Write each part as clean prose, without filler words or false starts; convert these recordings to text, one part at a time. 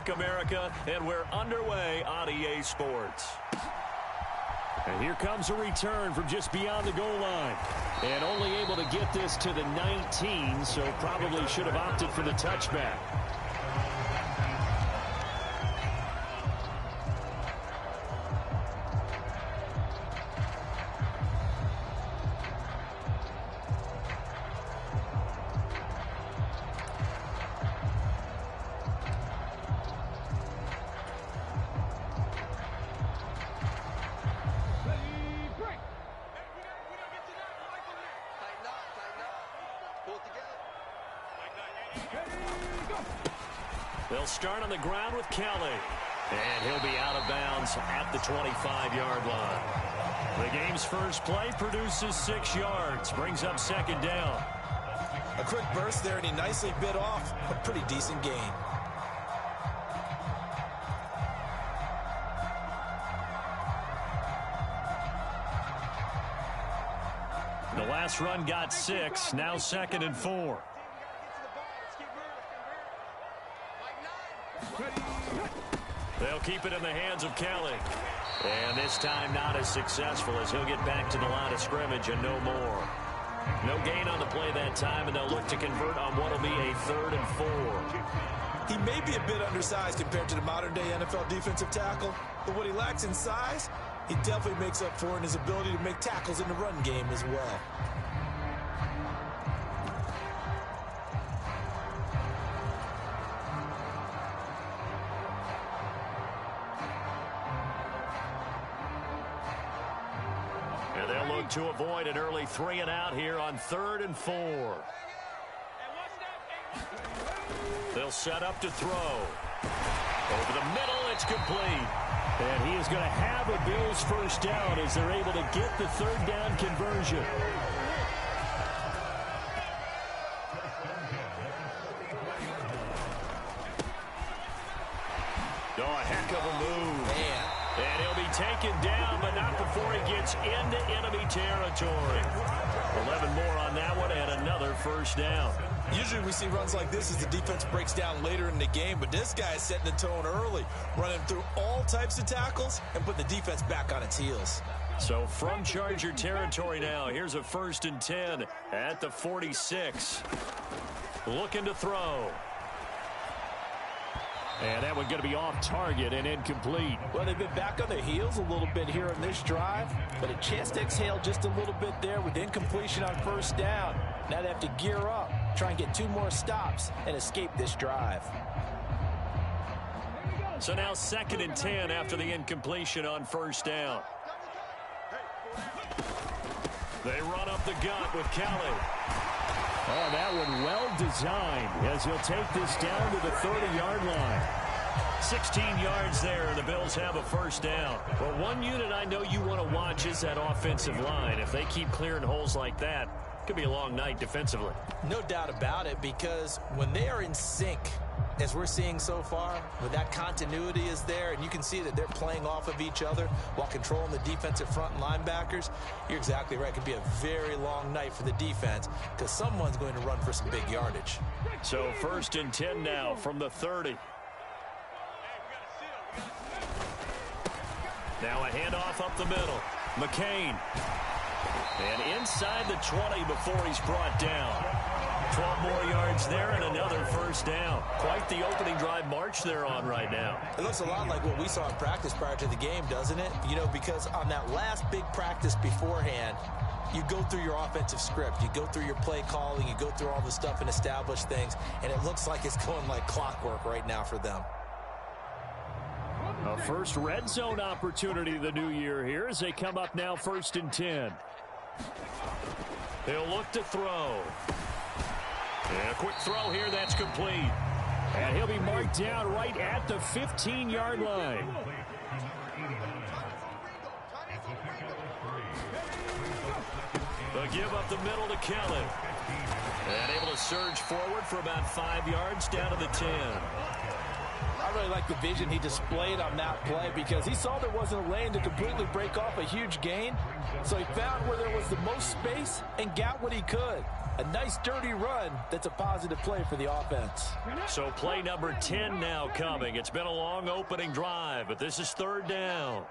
back, America, and we're underway on EA Sports. And here comes a return from just beyond the goal line. And only able to get this to the 19, so probably should have opted for the touchback. They'll start on the ground with Kelly. And he'll be out of bounds at the 25-yard line. The game's first play produces 6 yards, brings up second down. A quick burst there, and he nicely bit off a pretty decent gain. The last run got 6, now 2nd and 4. They'll keep it in the hands of Kelly. And this time not as successful as he'll get back to the line of scrimmage and no more. No gain on the play that time, and they'll look to convert on what will be a 3rd and 4. He may be a bit undersized compared to the modern-day NFL defensive tackle, but what he lacks in size, he definitely makes up for in his ability to make tackles in the run game as well. And they'll look to avoid an early 3 and out here on 3rd and 4. They'll set up to throw. Over the middle, it's complete. And he is going to have a Bills first down as they're able to get the 3rd down conversion. Oh, a heck of a move. Man. And he'll be taken down, but not before he gets into enemy territory. 11 more on that one and another first down. Usually we see runs like this as the defense breaks down later in the game, but this guy is setting the tone early, running through all types of tackles and putting the defense back on its heels. So from Charger territory now, here's a 1st and 10 at the 46. Looking to throw. And that one going to be off target and incomplete. Well, they've been back on their heels a little bit here in this drive, but a chance to exhale just a little bit there with incompletion on first down. Now they have to gear up, try and get 2 more stops, and escape this drive. So now 2nd and 10 after the incompletion on first down. They run up the gut with Kelly. Oh, that one well designed as he'll take this down to the 30-yard line. 16 yards there, and the Bills have a first down. Well, one unit I know you want to watch is that offensive line. If they keep clearing holes like that, it could be a long night defensively. No doubt about it, because when they are in sync, as we're seeing so far, when that continuity is there and you can see that they're playing off of each other while controlling the defensive front and linebackers, you're exactly right. It could be a very long night for the defense because someone's going to run for some big yardage. So 1st and 10 now from the 30. Now a handoff up the middle. McCain. And inside the 20 before he's brought down. 12 more yards there and another first down. Quite the opening drive march they're on right now. It looks a lot like what we saw in practice prior to the game, doesn't it? You know, because on that last big practice beforehand, you go through your offensive script. You go through your play calling. You go through all the stuff and establish things. And it looks like it's going like clockwork right now for them. A first red zone opportunity the new year here as they come up now 1st and 10. He'll look to throw. And a quick throw here, that's complete. And he'll be marked down right at the 15-yard line. The give up the middle to Kelly. And able to surge forward for about 5 yards down to the 10. I really like the vision he displayed on that play because he saw there wasn't a lane to completely break off a huge gain. So he found where there was the most space and got what he could. A nice dirty run that's a positive play for the offense. So play number 10 now coming. It's been a long opening drive, but this is third down.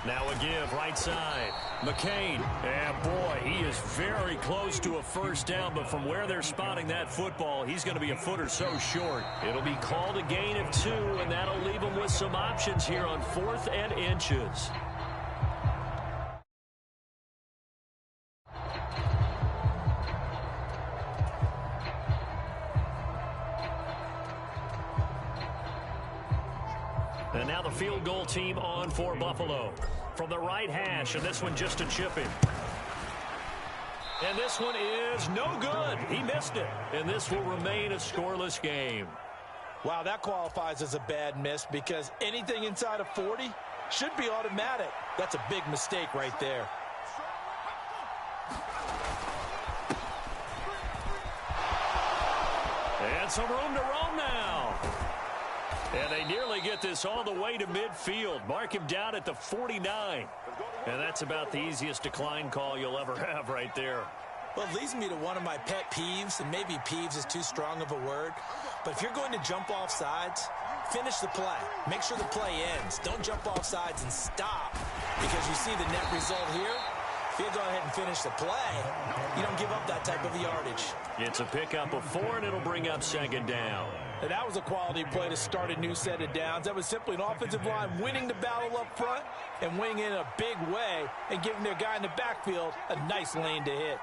Now a give right side. McCain. And boy, he is very close to a first down, but from where they're spotting that football, he's going to be a foot or so short. It'll be called a gain of 2, and that'll leave him with some options here on 4th and inches. And now the field goal team on for Buffalo. From the right hash, and this one just a chip in. And this one is no good. He missed it. And this will remain a scoreless game. Wow, that qualifies as a bad miss because anything inside of 40 should be automatic. That's a big mistake right there. And some room to roam now. And they nearly get this all the way to midfield. Mark him down at the 49. And that's about the easiest decline call you'll ever have right there. Well, it leads me to one of my pet peeves, and maybe peeves is too strong of a word. But if you're going to jump off sides, finish the play. Make sure the play ends. Don't jump off sides and stop because you see the net result here. If you go ahead and finish the play, you don't give up that type of yardage. It's a pickup of 4, and it'll bring up second down. And that was a quality play to start a new set of downs. That was simply an offensive line winning the battle up front and winning in a big way and giving their guy in the backfield a nice lane to hit.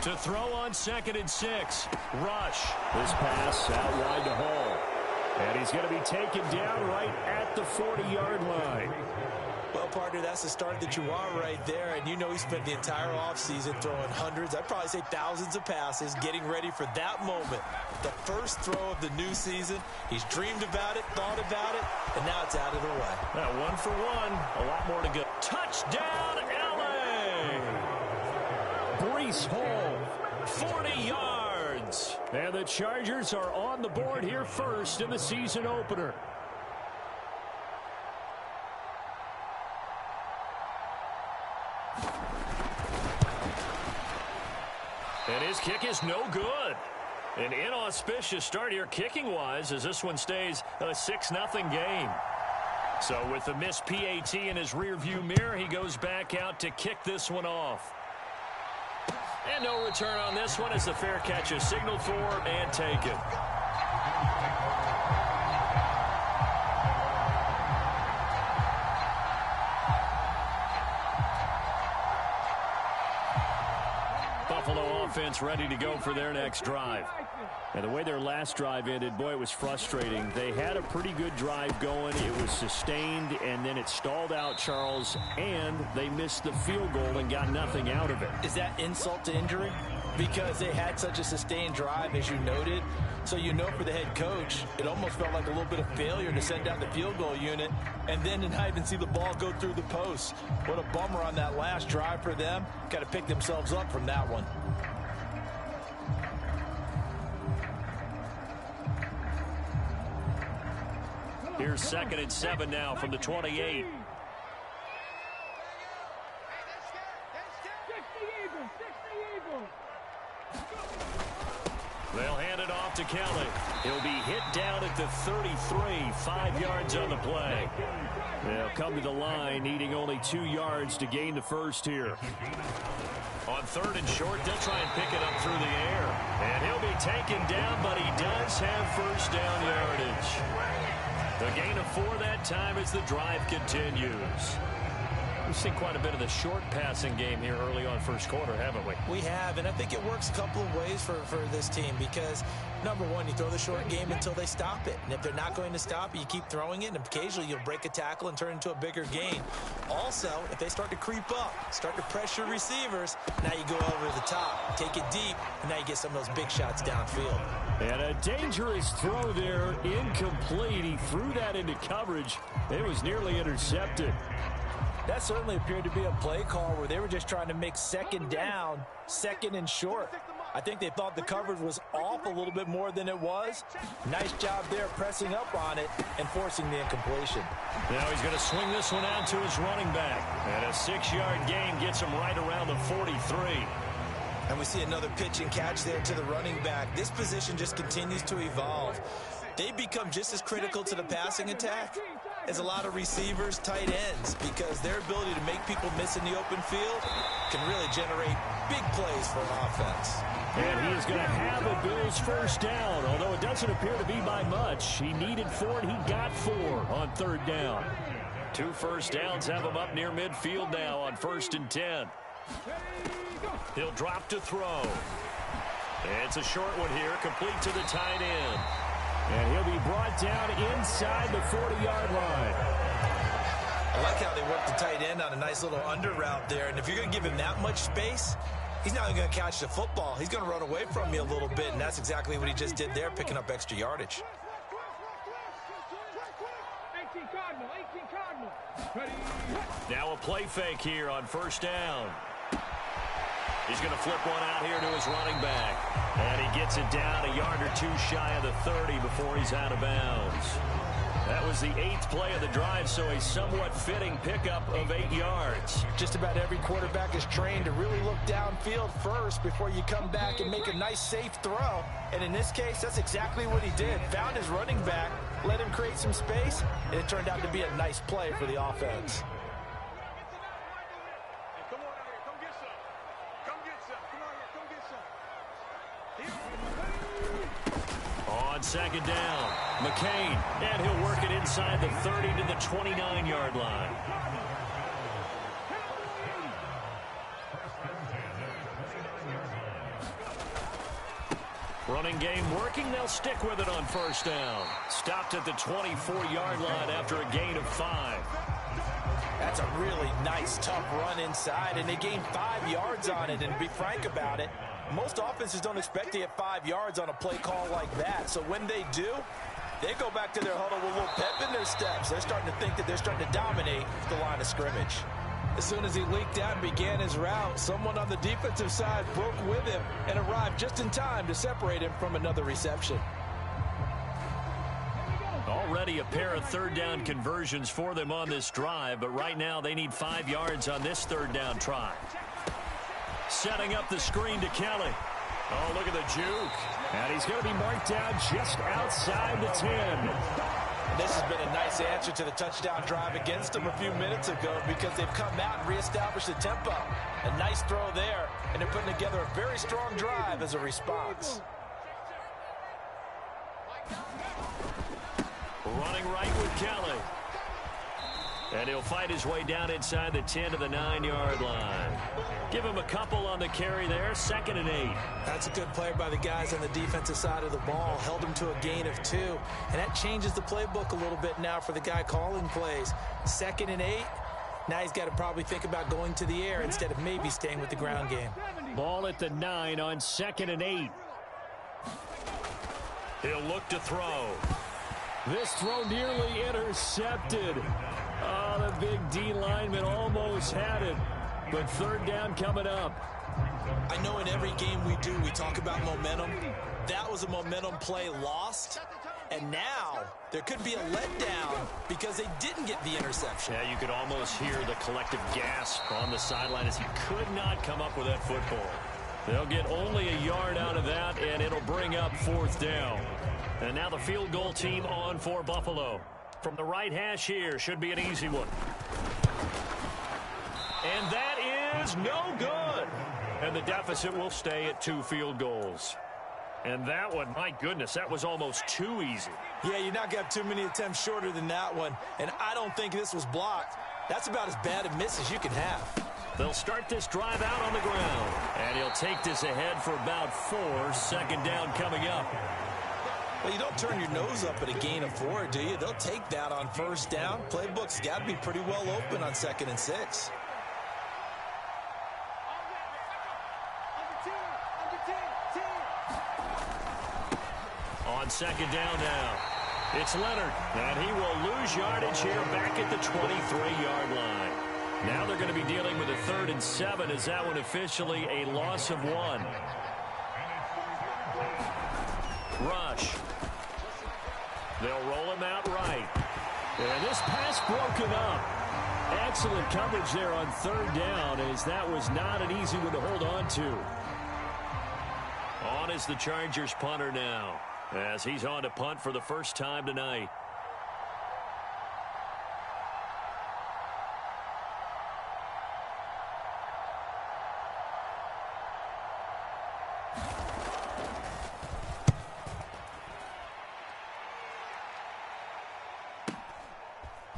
To throw on 2nd and 6. Rush. This pass out wide to Hall. And he's going to be taken down right at the 40-yard line. Well, partner, that's the start that you want right there. And you know he spent the entire offseason throwing hundreds, I'd probably say thousands of passes, getting ready for that moment. The first throw of the new season. He's dreamed about it, thought about it, and now it's out of the way. Now, 1 for 1. A lot more to go. Touchdown, L.A. Breece Hall, 40 yards. And the Chargers are on the board here first in the season opener. And his kick is no good. An inauspicious start here kicking-wise as this one stays a 6-0 game. So with the missed PAT in his rearview mirror, he goes back out to kick this one off. And no return on this one as the fair catch is signaled for and taken. Buffalo offense ready to go for their next drive. And the way their last drive ended, boy, it was frustrating. They had a pretty good drive going. It was sustained, and then it stalled out, Charles, and they missed the field goal and got nothing out of it. Is that insult to injury? Because they had such a sustained drive, as you noted. So you know for the head coach, it almost felt like a little bit of failure to send out the field goal unit and then to not even see the ball go through the post. What a bummer on that last drive for them. Got to pick themselves up from that one. Here's 2nd and 7 now from the 28. They'll hand it off to Kelly. He'll be hit down at the 33, 5 yards on the play. They'll come to the line, needing only 2 yards to gain the first here. On 3rd and short, they'll try and pick it up through the air. And he'll be taken down, but he does have first down yardage. The gain of 4 that time as the drive continues. We've seen quite a bit of the short passing game here early on first quarter, haven't we? We have, and I think it works a couple of ways for this team because, number one, you throw the short game until they stop it. And if they're not going to stop it, you keep throwing it, and occasionally you'll break a tackle and turn it into a bigger gain. Also, if they start to creep up, start to pressure receivers, now you go over the top, take it deep, and now you get some of those big shots downfield. And a dangerous throw there, incomplete. He threw that into coverage. It was nearly intercepted. That certainly appeared to be a play call where they were just trying to make second down, 2nd and short. I think they thought the coverage was off a little bit more than it was. Nice job there pressing up on it and forcing the incompletion. Now he's going to swing this one out to his running back. And a 6-yard gain gets him right around the 43. And we see another pitch and catch there to the running back. This position just continues to evolve. They become just as critical to the passing attack as a lot of receivers, tight ends, because their ability to make people miss in the open field can really generate big plays for an offense. And he is going to have a Bills first down, although it doesn't appear to be by much. He needed 4, and he got 4 on 3rd down. 2 first downs have him up near midfield now on 1st and 10. He'll drop to throw. It's a short one here, complete to the tight end. And he'll be brought down inside the 40-yard line. I like how they work the tight end on a nice little under route there. And if you're going to give him that much space, he's not going to catch the football. He's going to run away from you a little bit, and that's exactly what he just did there, picking up extra yardage. Now a play fake here on 1st down. He's going to flip one out here to his running back. And he gets it down a yard or 2 shy of the 30 before he's out of bounds. That was the 8th play of the drive, so a somewhat fitting pickup of 8 yards. Just about every quarterback is trained to really look downfield first before you come back and make a nice, safe throw. And in this case, that's exactly what he did. Found his running back, let him create some space, and it turned out to be a nice play for the offense. On 2nd down, McCain, and he'll work it inside the 30 to the 29-yard line. Running game working. They'll stick with it on 1st down. Stopped at the 24-yard line after a gain of 5. That's a really nice, tough run inside, and they gained 5 yards on it. And to be frank about it, most offenses don't expect to get 5 yards on a play call like that. So when they do, they go back to their huddle with a little pep in their steps. They're starting to think that they're starting to dominate the line of scrimmage. As soon as he leaked out and began his route, someone on the defensive side broke with him and arrived just in time to separate him from another reception. Already a pair of 3rd down conversions for them on this drive, but right now they need 5 yards on this 3rd down try. Setting up the screen to Kelly. Oh, look at the juke. And he's going to be marked down just outside the 10. This has been a nice answer to the touchdown drive against them a few minutes ago because they've come out and reestablished the tempo. A nice throw there, and they're putting together a very strong drive as a response. Running right with Kelly. And he'll fight his way down inside the 10 to the 9-yard line. Give him a couple on the carry there. 2nd and 8. That's a good play by the guys on the defensive side of the ball. Held him to a gain of 2. And that changes the playbook a little bit now for the guy calling plays. 2nd and 8. Now he's got to probably think about going to the air instead of maybe staying with the ground game. Ball at the 9 on 2nd and 8. He'll look to throw. This throw nearly intercepted. Oh, the big D lineman almost had it. But 3rd down coming up. I know in every game we do, we talk about momentum. That was a momentum play lost. And now there could be a letdown because they didn't get the interception. Yeah, you could almost hear the collective gasp on the sideline as he could not come up with that football. They'll get only a yard out of that, and it'll bring up 4th down. And now the field goal team on for Buffalo. From the right hash here, should be an easy one. And that is no good. And the deficit will stay at 2 field goals. And that one, my goodness, that was almost too easy. Yeah, you're not going to have too many attempts shorter than that one. And I don't think this was blocked. That's about as bad a miss as you can have. They'll start this drive out on the ground. And he'll take this ahead for about 4. 2nd down coming up. Well, you don't turn your nose up at a gain of 4, do you? They'll take that on 1st down. Playbook's got to be pretty well open on 2nd and 6. On 2nd down now, it's Leonard, and he will lose yardage here back at the 23-yard line. Now they're going to be dealing with a 3rd and 7 as that one officially a loss of 1. Rush. They'll roll him out right. And this pass broken up. Excellent coverage there on third down, as that was not an easy one to hold on to. On is the Chargers punter now, as he's on to punt for the first time tonight.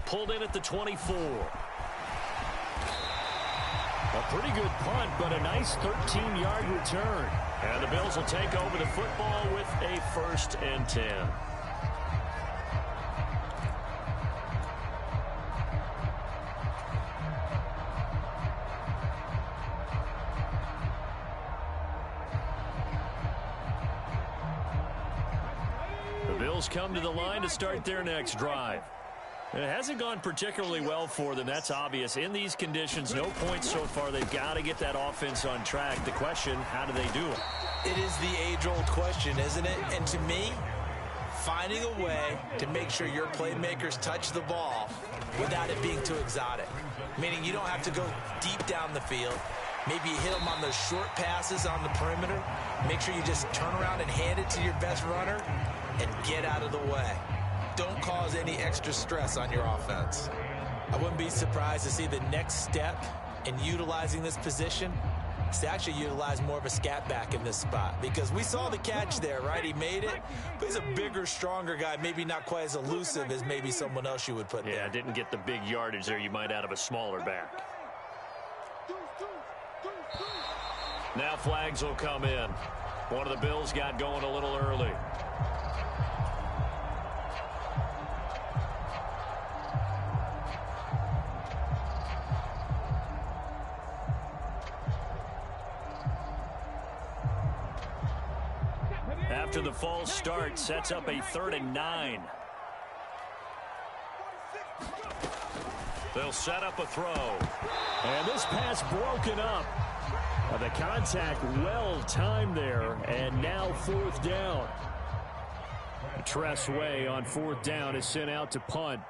Pulled in at the 24. A pretty good punt, but a nice 13-yard return. And the Bills will take over the football with a 1st and 10. The Bills come to the line to start their next drive. It hasn't gone particularly well for them. That's obvious. In these conditions, no points so far. They've got to get that offense on track. The question, how do they do it? It is the age-old question, isn't it? And to me, finding a way to make sure your playmakers touch the ball without it being too exotic. Meaning you don't have to go deep down the field. Maybe you hit them on those short passes on the perimeter. Make sure you just turn around and hand it to your best runner and get out of the way. Don't cause any extra stress on your offense. I wouldn't be surprised to see the next step in utilizing this position is to actually utilize more of a scat back in this spot, because we saw the catch there, right? He made it, but he's a bigger, stronger guy, maybe not quite as elusive as maybe someone else you would put there. Yeah, didn't get the big yardage there you might out of a smaller back. Now flags will come in. One of the Bills got going a little early. After the false start, sets up a 3rd and 9. They'll set up a throw. And this pass broken up. The contact well timed there, and now 4th down. Tress Way on 4th down is sent out to punt.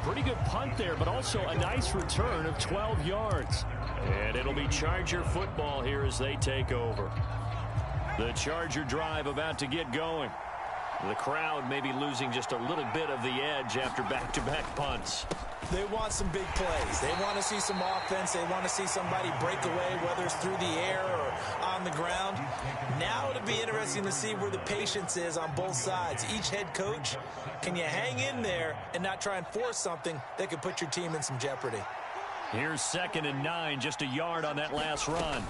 Pretty good punt there, but also a nice return of 12 yards. And it'll be Charger football here as they take over. The Charger drive about to get going. The crowd may be losing just a little bit of the edge after back-to-back punts. They want some big plays. They want to see some offense. They want to see somebody break away, whether it's through the air or on the ground. Now it'll be interesting to see where the patience is on both sides. Each head coach, can you hang in there and not try and force something that could put your team in some jeopardy? Here's 2nd and 9, just a yard on that last run.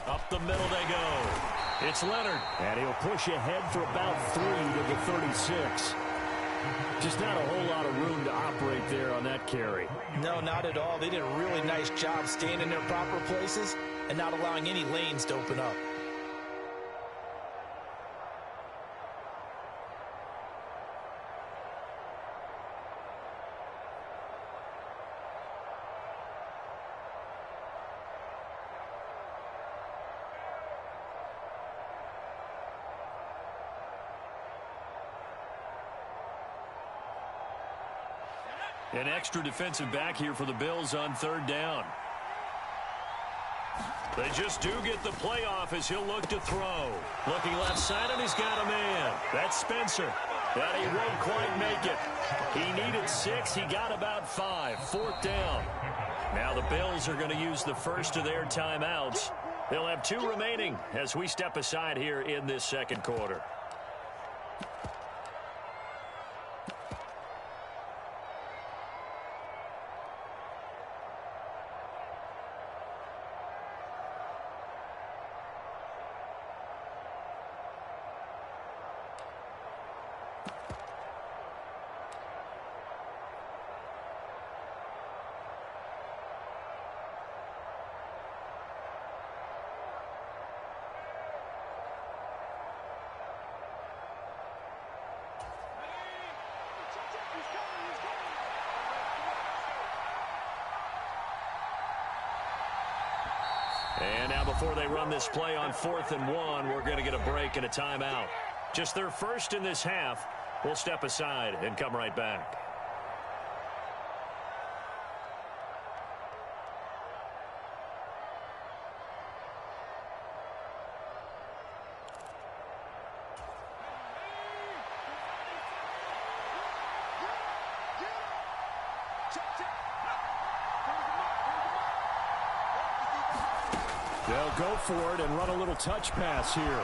Up the middle they go. It's Leonard. And he'll push ahead for about 3 to the 36. Just not a whole lot of room to operate there on that carry. No, not at all. They did a really nice job staying in their proper places and not allowing any lanes to open up. An extra defensive back here for the Bills on 3rd down. They just do get the playoff as he'll look to throw. Looking left side, and he's got a man. That's Spencer. But he won't quite make it. He needed 6. He got about 5. 4th down. Now the Bills are going to use the first of their timeouts. They'll have 2 remaining as we step aside here in this 2nd quarter. Now, before they run this play on 4th and 1, we're going to get a break and a timeout. Just their first in this half. We'll step aside and come right back. They'll go for it and run a little touch pass here.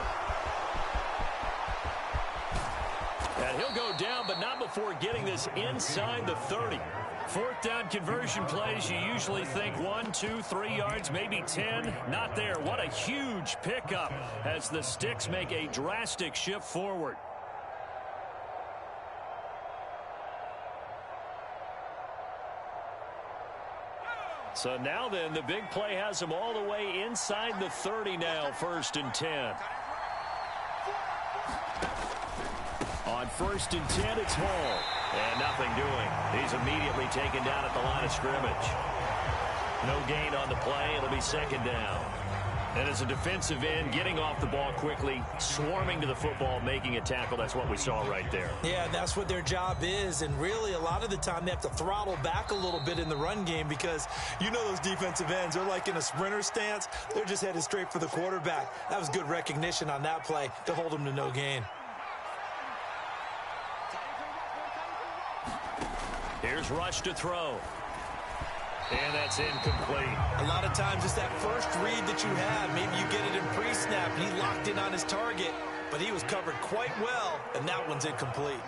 And he'll go down, but not before getting this inside the 30. 4th down conversion plays, you usually think 1, 2, 3 yards, maybe 10. Not there. What a huge pickup as the Sticks make a drastic shift forward. So now then, the big play has them all the way inside the 30 now, 1st and 10. On 1st and 10, it's Hall. And nothing doing. He's immediately taken down at the line of scrimmage. No gain on the play. It'll be 2nd down. And as a defensive end, getting off the ball quickly, swarming to the football, making a tackle, that's what we saw right there. Yeah, that's what their job is. And really, a lot of the time, they have to throttle back a little bit in the run game because you know those defensive ends, they're like in a sprinter stance. They're just headed straight for the quarterback. That was good recognition on that play to hold them to no gain. Here's Rush to throw. And that's incomplete. A lot of times it's that first read that you have. Maybe you get it in pre-snap and he locked in on his target, but he was covered quite well, and that one's incomplete.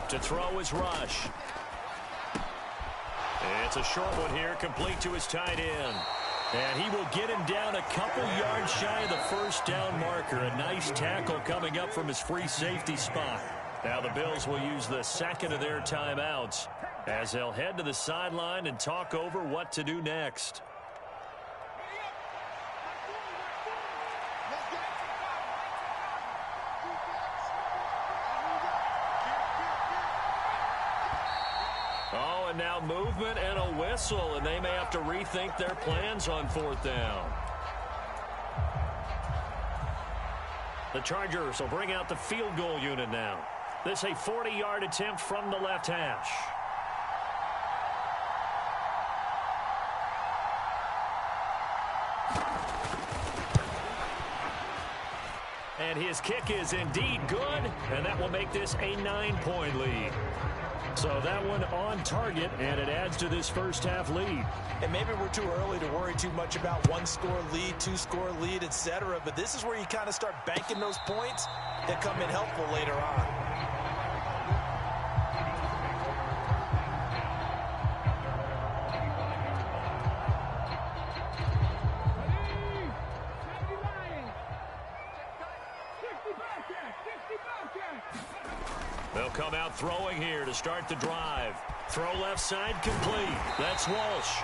To throw is Rush. It's a short one here, complete to his tight end. And he will get him down a couple yards shy of the 1st down marker. A nice tackle coming up from his free safety spot. Now the Bills will use the 2nd of their timeouts as they'll head to the sideline and talk over what to do next. Oh, and now movement and a whistle, and they may have to rethink their plans on 4th down. The Chargers will bring out the field goal unit now. This a 40-yard attempt from the left hash. And his kick is indeed good, and that will make this a 9-point lead. So that one on target, and it adds to this first half lead. And maybe we're too early to worry too much about 1-score lead, 2-score lead, etc. But this is where you kind of start banking those points that come in helpful later on. They'll come out throwing here to start the drive. Throw left side complete. That's Walsh.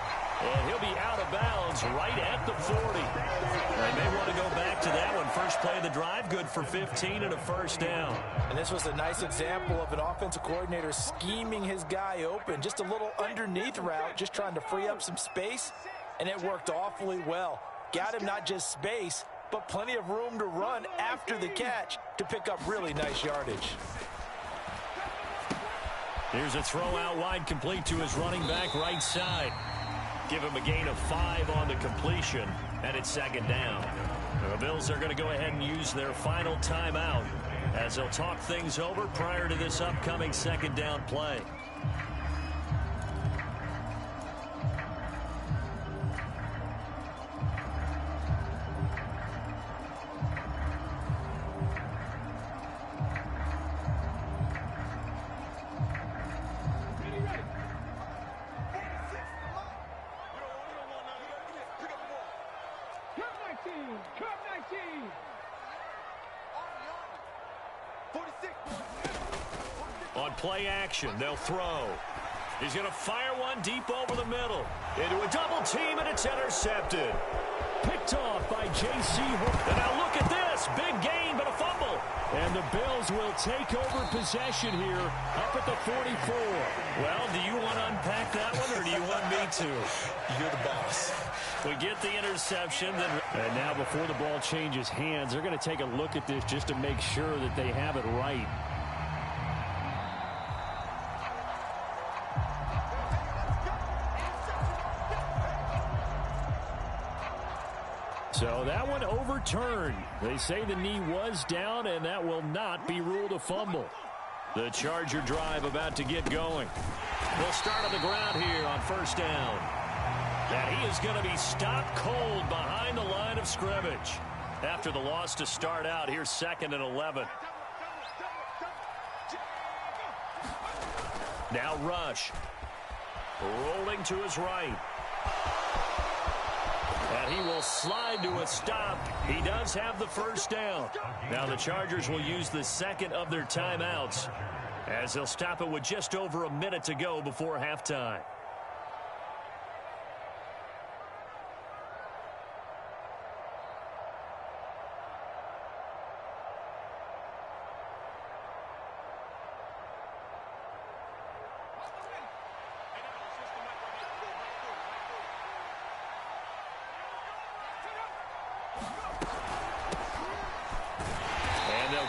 And he'll be out of bounds right at the 40. They may want to go back to that one. First play of the drive, good for 15 and a 1st down. And this was a nice example of an offensive coordinator scheming his guy open. Just a little underneath route, just trying to free up some space. And it worked awfully well. Got him not just space, but plenty of room to run after the catch to pick up really nice yardage. Here's a throw out wide, complete to his running back right side. Give him a gain of 5 on the completion, and it's 2nd down. The Bills are going to go ahead and use their final timeout as they'll talk things over prior to this upcoming 2nd down play. On play action, they'll throw. He's going to fire one deep over the middle. Into a double team, and it's intercepted. picked off by J.C. And now look at this. Big gain, but a fumble. And the Bills will take over possession here up at the 44. Well, do you want to unpack that one, or do you want me to? You're the boss. We get the interception. And now before the ball changes hands, they're going to take a look at this just to make sure that they have it right. So that one overturned. They say the knee was down, and that will not be ruled a fumble. The Charger drive about to get going. They'll start on the ground here on first down. And he is going to be stopped cold behind the line of scrimmage. After the loss to start out, here's 2nd and 11. Now Rush. Rolling to his right. And he will slide to a stop. He does have the first down. Now the Chargers will use the second of their timeouts as they'll stop it with just over a minute to go before halftime.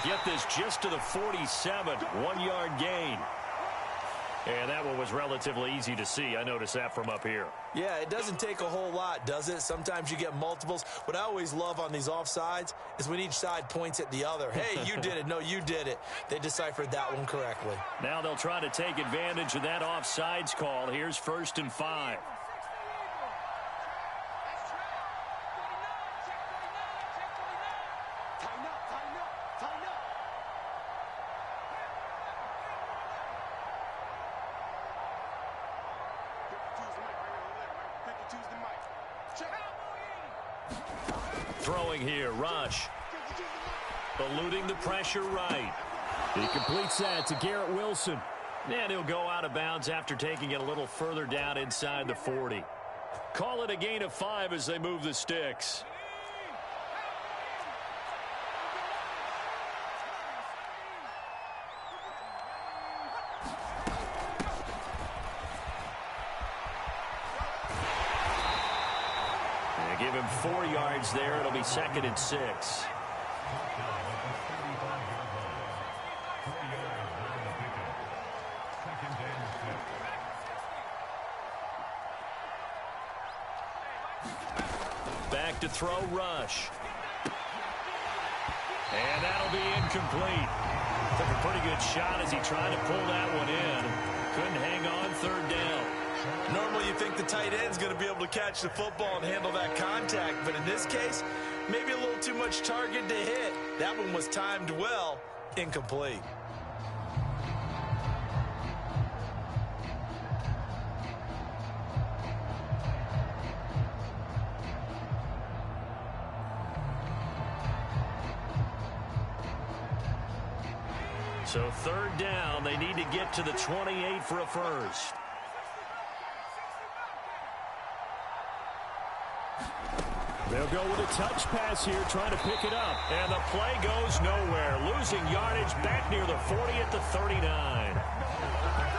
Get this just to the 47, 1-yard gain. And that one was relatively easy to see. I noticed that from up here. Yeah, it doesn't take a whole lot, does it? Sometimes you get multiples. What I always love on these offsides is when each side points at the other. Hey, you did it. No, you did it. They deciphered that one correctly. Now they'll try to take advantage of that offsides call. Here's 1st and 5. Throwing here, Rush. Eluding the pressure right. He completes that to Garrett Wilson. And he'll go out of bounds after taking it a little further down inside the 40. Call it a gain of 5 as they move the sticks. Give him 4 yards there. It'll be 2nd and 6. Back to throw, Rush. And that'll be incomplete. Took a pretty good shot as he tried to pull that one in. Couldn't hang on, 3rd down. Normally you think the tight end's going to be able to catch the football and handle that contact, but in this case, maybe a little too much target to hit. That one was timed well, incomplete. So 3rd down, they need to get to the 28 for a first. They'll go with a touch pass here, trying to pick it up. And the play goes nowhere. Losing yardage back near the 40 at the 39.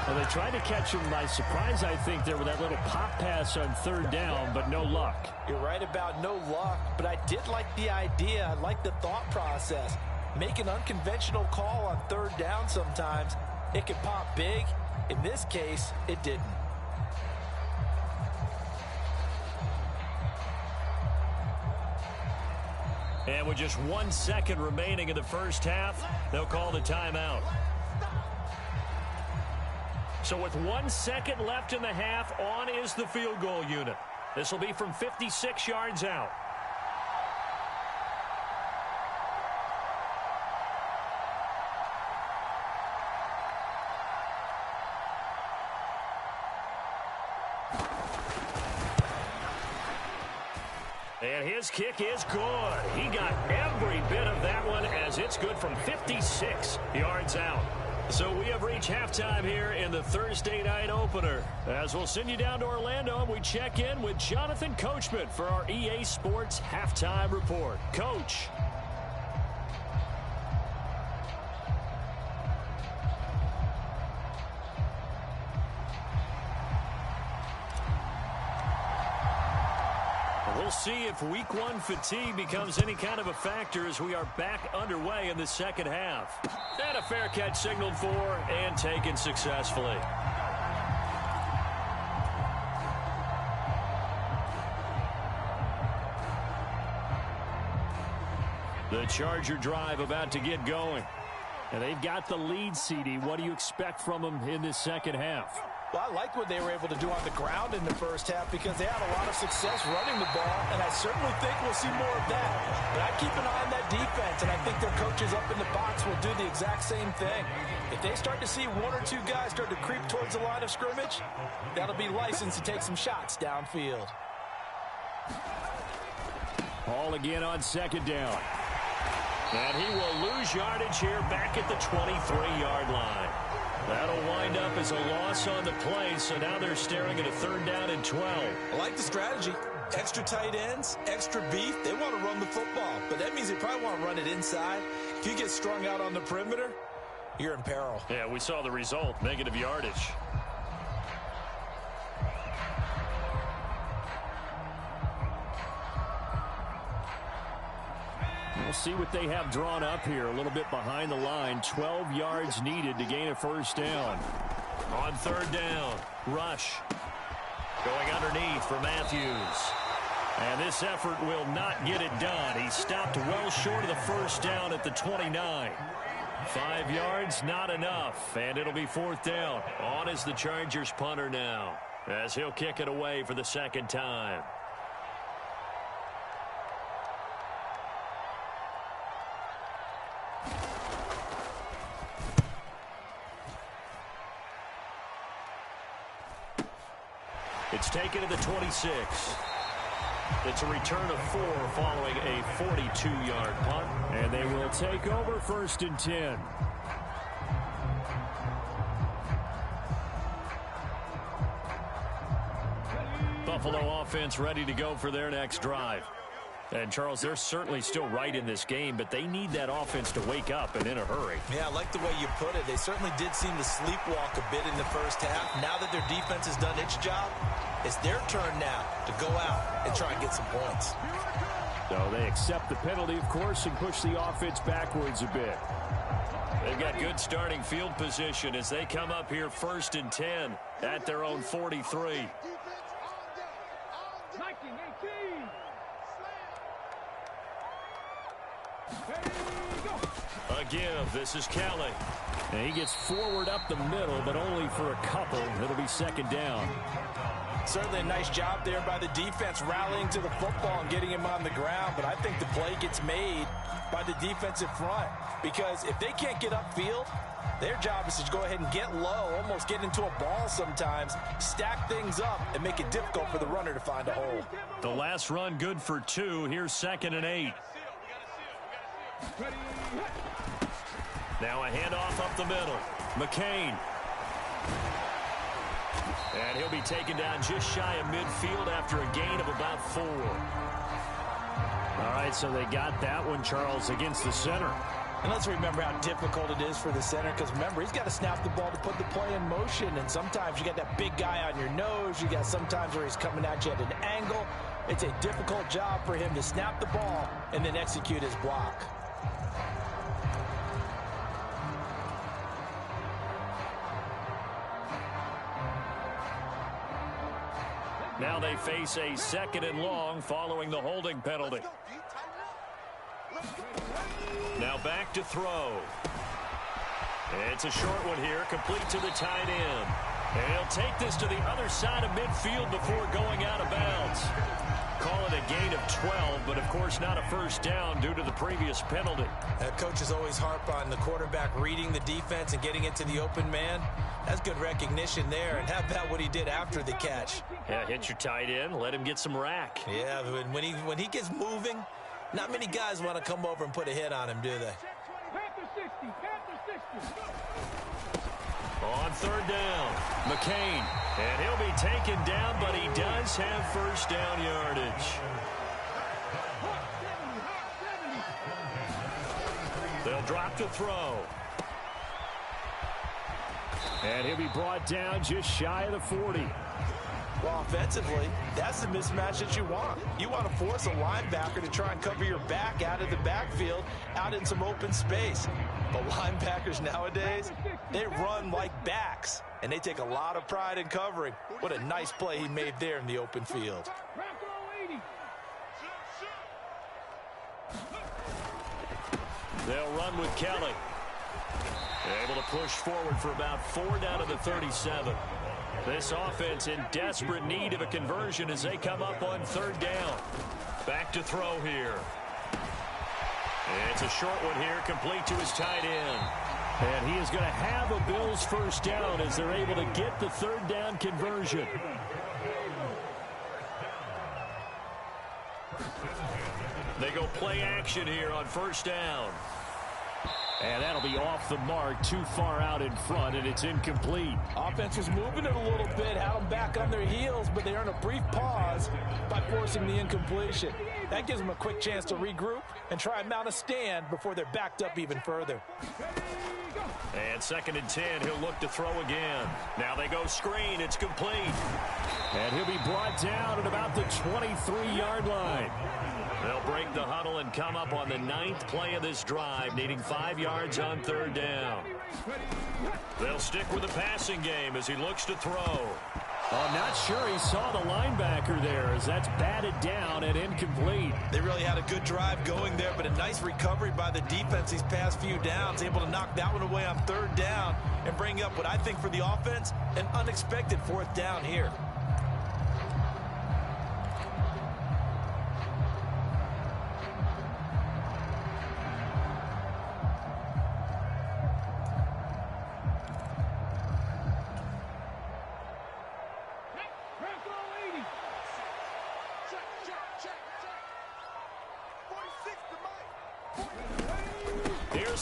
Well, they tried to catch him by surprise, I think, there with that little pop pass on 3rd down, but no luck. You're right about no luck, but I did like the idea. I like the thought process. Make an unconventional call on 3rd down sometimes. It can pop big. In this case, it didn't. And with just 1 second remaining in the first half, they'll call the timeout. So with 1 second left in the half, on is the field goal unit. This will be from 56 yards out. And his kick is good. He got every bit of that one as it's good from 56 yards out. So we have reached halftime here in the Thursday night opener. As we'll send you down to Orlando, and we check in with Jonathan Coachman for our EA Sports Halftime Report. Coach. We'll see if week one fatigue becomes any kind of a factor as we are back underway in the second half. And a fair catch signaled for and taken successfully. The Charger drive about to get going. And they've got the lead, CD. What do you expect from them in this second half? Well, I like what they were able to do on the ground in the first half because they had a lot of success running the ball, and I certainly think we'll see more of that. But I keep an eye on that defense, and I think their coaches up in the box will do the exact same thing. If they start to see one or two guys start to creep towards the line of scrimmage, that'll be licensed to take some shots downfield. Ball again on second down. And he will lose yardage here back at the 23-yard line. That'll wind up as a loss on the play, so now they're staring at a 3rd down and 12. I like the strategy. Extra tight ends, extra beef. They want to run the football, but that means they probably want to run it inside. If you get strung out on the perimeter, you're in peril. Yeah, we saw the result, negative yardage. We'll see what they have drawn up here. A little bit behind the line. 12 yards needed to gain a 1st down. On 3rd down, rush. Going underneath for Matthews. And this effort will not get it done. He stopped well short of the 1st down at the 29. 5 yards, not enough. And it'll be 4th down. On is the Chargers punter now, as he'll kick it away for the 2nd time. It's taken to the 26. It's a return of 4 following a 42-yard punt. And they will take over 1st and 10. Buffalo offense ready to go for their next drive. And, Charles, they're certainly still right in this game, but they need that offense to wake up and in a hurry. Yeah, I like the way you put it. They certainly did seem to sleepwalk a bit in the first half. Now that their defense has done its job, it's their turn now to go out and try and get some points. So they accept the penalty, of course, and push the offense backwards a bit. They've got good starting field position as they come up here 1st and 10 at their own 43. A give. This is Kelly. And he gets forward up the middle, but only for a couple. It'll be 2nd down. Certainly a nice job there by the defense rallying to the football and getting him on the ground. But I think the play gets made by the defensive front. Because if they can't get upfield, their job is to go ahead and get low, almost get into a ball sometimes, stack things up, and make it difficult for the runner to find a hole. The last run good for 2. Here's 2nd and 8. Now a handoff up the middle. McCain. And he'll be taken down just shy of midfield after a gain of about 4. All right, so they got that one, Charles, against the center. And let's remember how difficult it is for the center, because remember, he's got to snap the ball to put the play in motion, and sometimes you got that big guy on your nose. You got sometimes where he's coming at you at an angle. It's a difficult job for him to snap the ball and then execute his block. Now they face a 2nd and long following the holding penalty. Now back to throw. It's a short one here, complete to the tight end. And he'll take this to the other side of midfield before going out of bounds. Call it a gain of 12, but of course not a 1st down due to the previous penalty. Coaches always harp on the quarterback reading the defense and getting it to the open man. That's good recognition there. And how about what he did after the catch? Yeah, hit your tight end, let him get some rack. Yeah, when he gets moving, not many guys want to come over and put a hit on him, do they? On third down, McCain. And he'll be taken down, but he does have first down yardage. They'll drop to throw. And he'll be brought down just shy of the 40. Well, offensively, that's the mismatch that you want. You want to force a linebacker to try and cover your back out of the backfield, out in some open space. But linebackers nowadays, they run like backs, and they take a lot of pride in covering. What a nice play he made there in the open field. They'll run with Kelly. Able to push forward for about 4 down to the 37. This offense in desperate need of a conversion as they come up on third down. Back to throw here. It's a short one here, complete to his tight end. And he is going to have a Bills first down as they're able to get the third down conversion. They go play action here on first down. And that'll be off the mark, too far out in front, and it's incomplete. Offense was moving it a little bit, had them back on their heels, but they earn a brief pause by forcing the incompletion. That gives them a quick chance to regroup and try and mount a stand before they're backed up even further. And 2nd and 10, he'll look to throw again. Now they go screen, it's complete. And he'll be brought down at about the 23-yard line. They'll break the huddle and come up on the 9th play of this drive, needing 5 yards on third down. They'll stick with the passing game as he looks to throw. I'm not sure he saw the linebacker there as that's batted down and incomplete. They really had a good drive going there, but a nice recovery by the defense these past few downs, able to knock that one away on third down and bring up what I think for the offense, an unexpected 4th down here.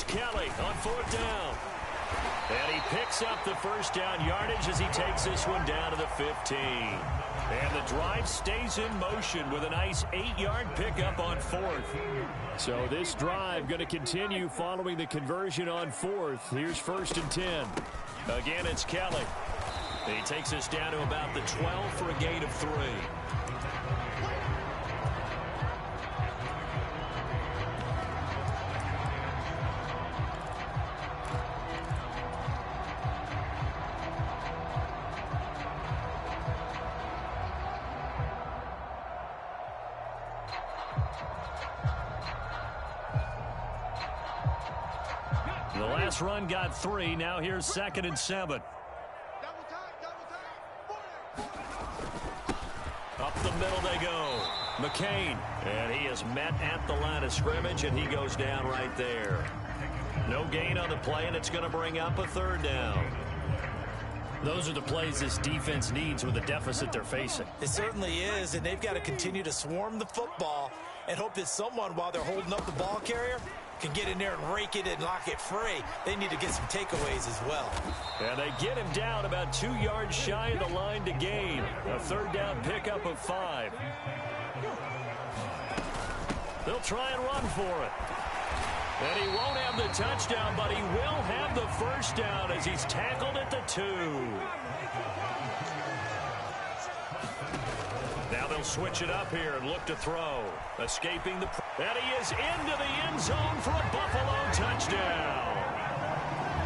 Kelly on 4th down. And he picks up the first down yardage as he takes this one down to the 15. And the drive stays in motion with a nice 8-yard pickup on 4th. So this drive going to continue following the conversion on 4th. Here's 1st and 10. Again, it's Kelly. He takes us down to about the 12 for a gain of 3. The last run got 3. Now here's 2nd and 7. Up the middle they go. McCain. And he is met at the line of scrimmage, and he goes down right there. No gain on the play, and it's going to bring up a 3rd down. Those are the plays this defense needs with the deficit they're facing. It certainly is, and they've got to continue to swarm the football and hope that someone, while they're holding up the ball carrier, can get in there and rake it and lock it free. They need to get some takeaways as well. And they get him down about 2 yards shy of the line to gain. A 3rd down pickup of 5. They'll try and run for it. And he won't have the touchdown, but he will have the first down as he's tackled at the 2. Now they'll switch it up here and look to throw. Escaping the... And he is into the end zone for a Buffalo touchdown.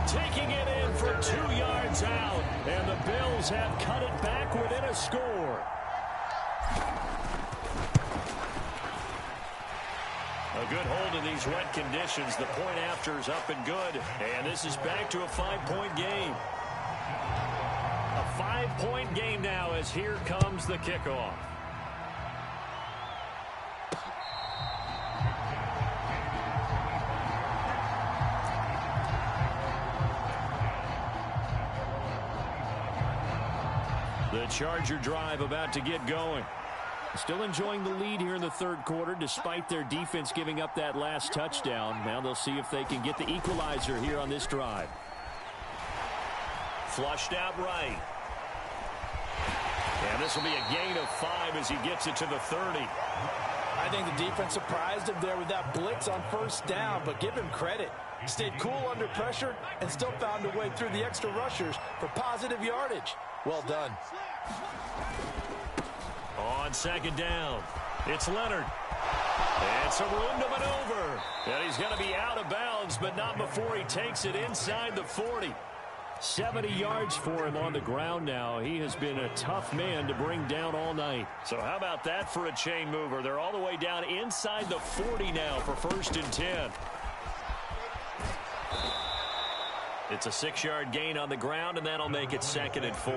Taking it in for 2 yards out. And the Bills have cut it back within a score. A good hold in these wet conditions. The point after is up and good. And this is back to a 5-point game. A 5-point game now as here comes the kickoff. The Charger drive about to get going. Still enjoying the lead here in the third quarter, despite their defense giving up that last touchdown. Now they'll see if they can get the equalizer here on this drive. Flushed out right. And this will be a gain of 5 as he gets it to the 30. I think the defense surprised him there with that blitz on first down, but give him credit. Stayed cool under pressure and still found a way through the extra rushers for positive yardage. Well done. On second down, it's Leonard. It's a room to maneuver. And he's going to be out of bounds, but not before he takes it inside the 40. 70 yards for him on the ground now. He has been a tough man to bring down all night. So how about that for a chain mover? They're all the way down inside the 40 now for 1st and 10. It's a 6-yard gain on the ground, and that'll make it 2nd and 4.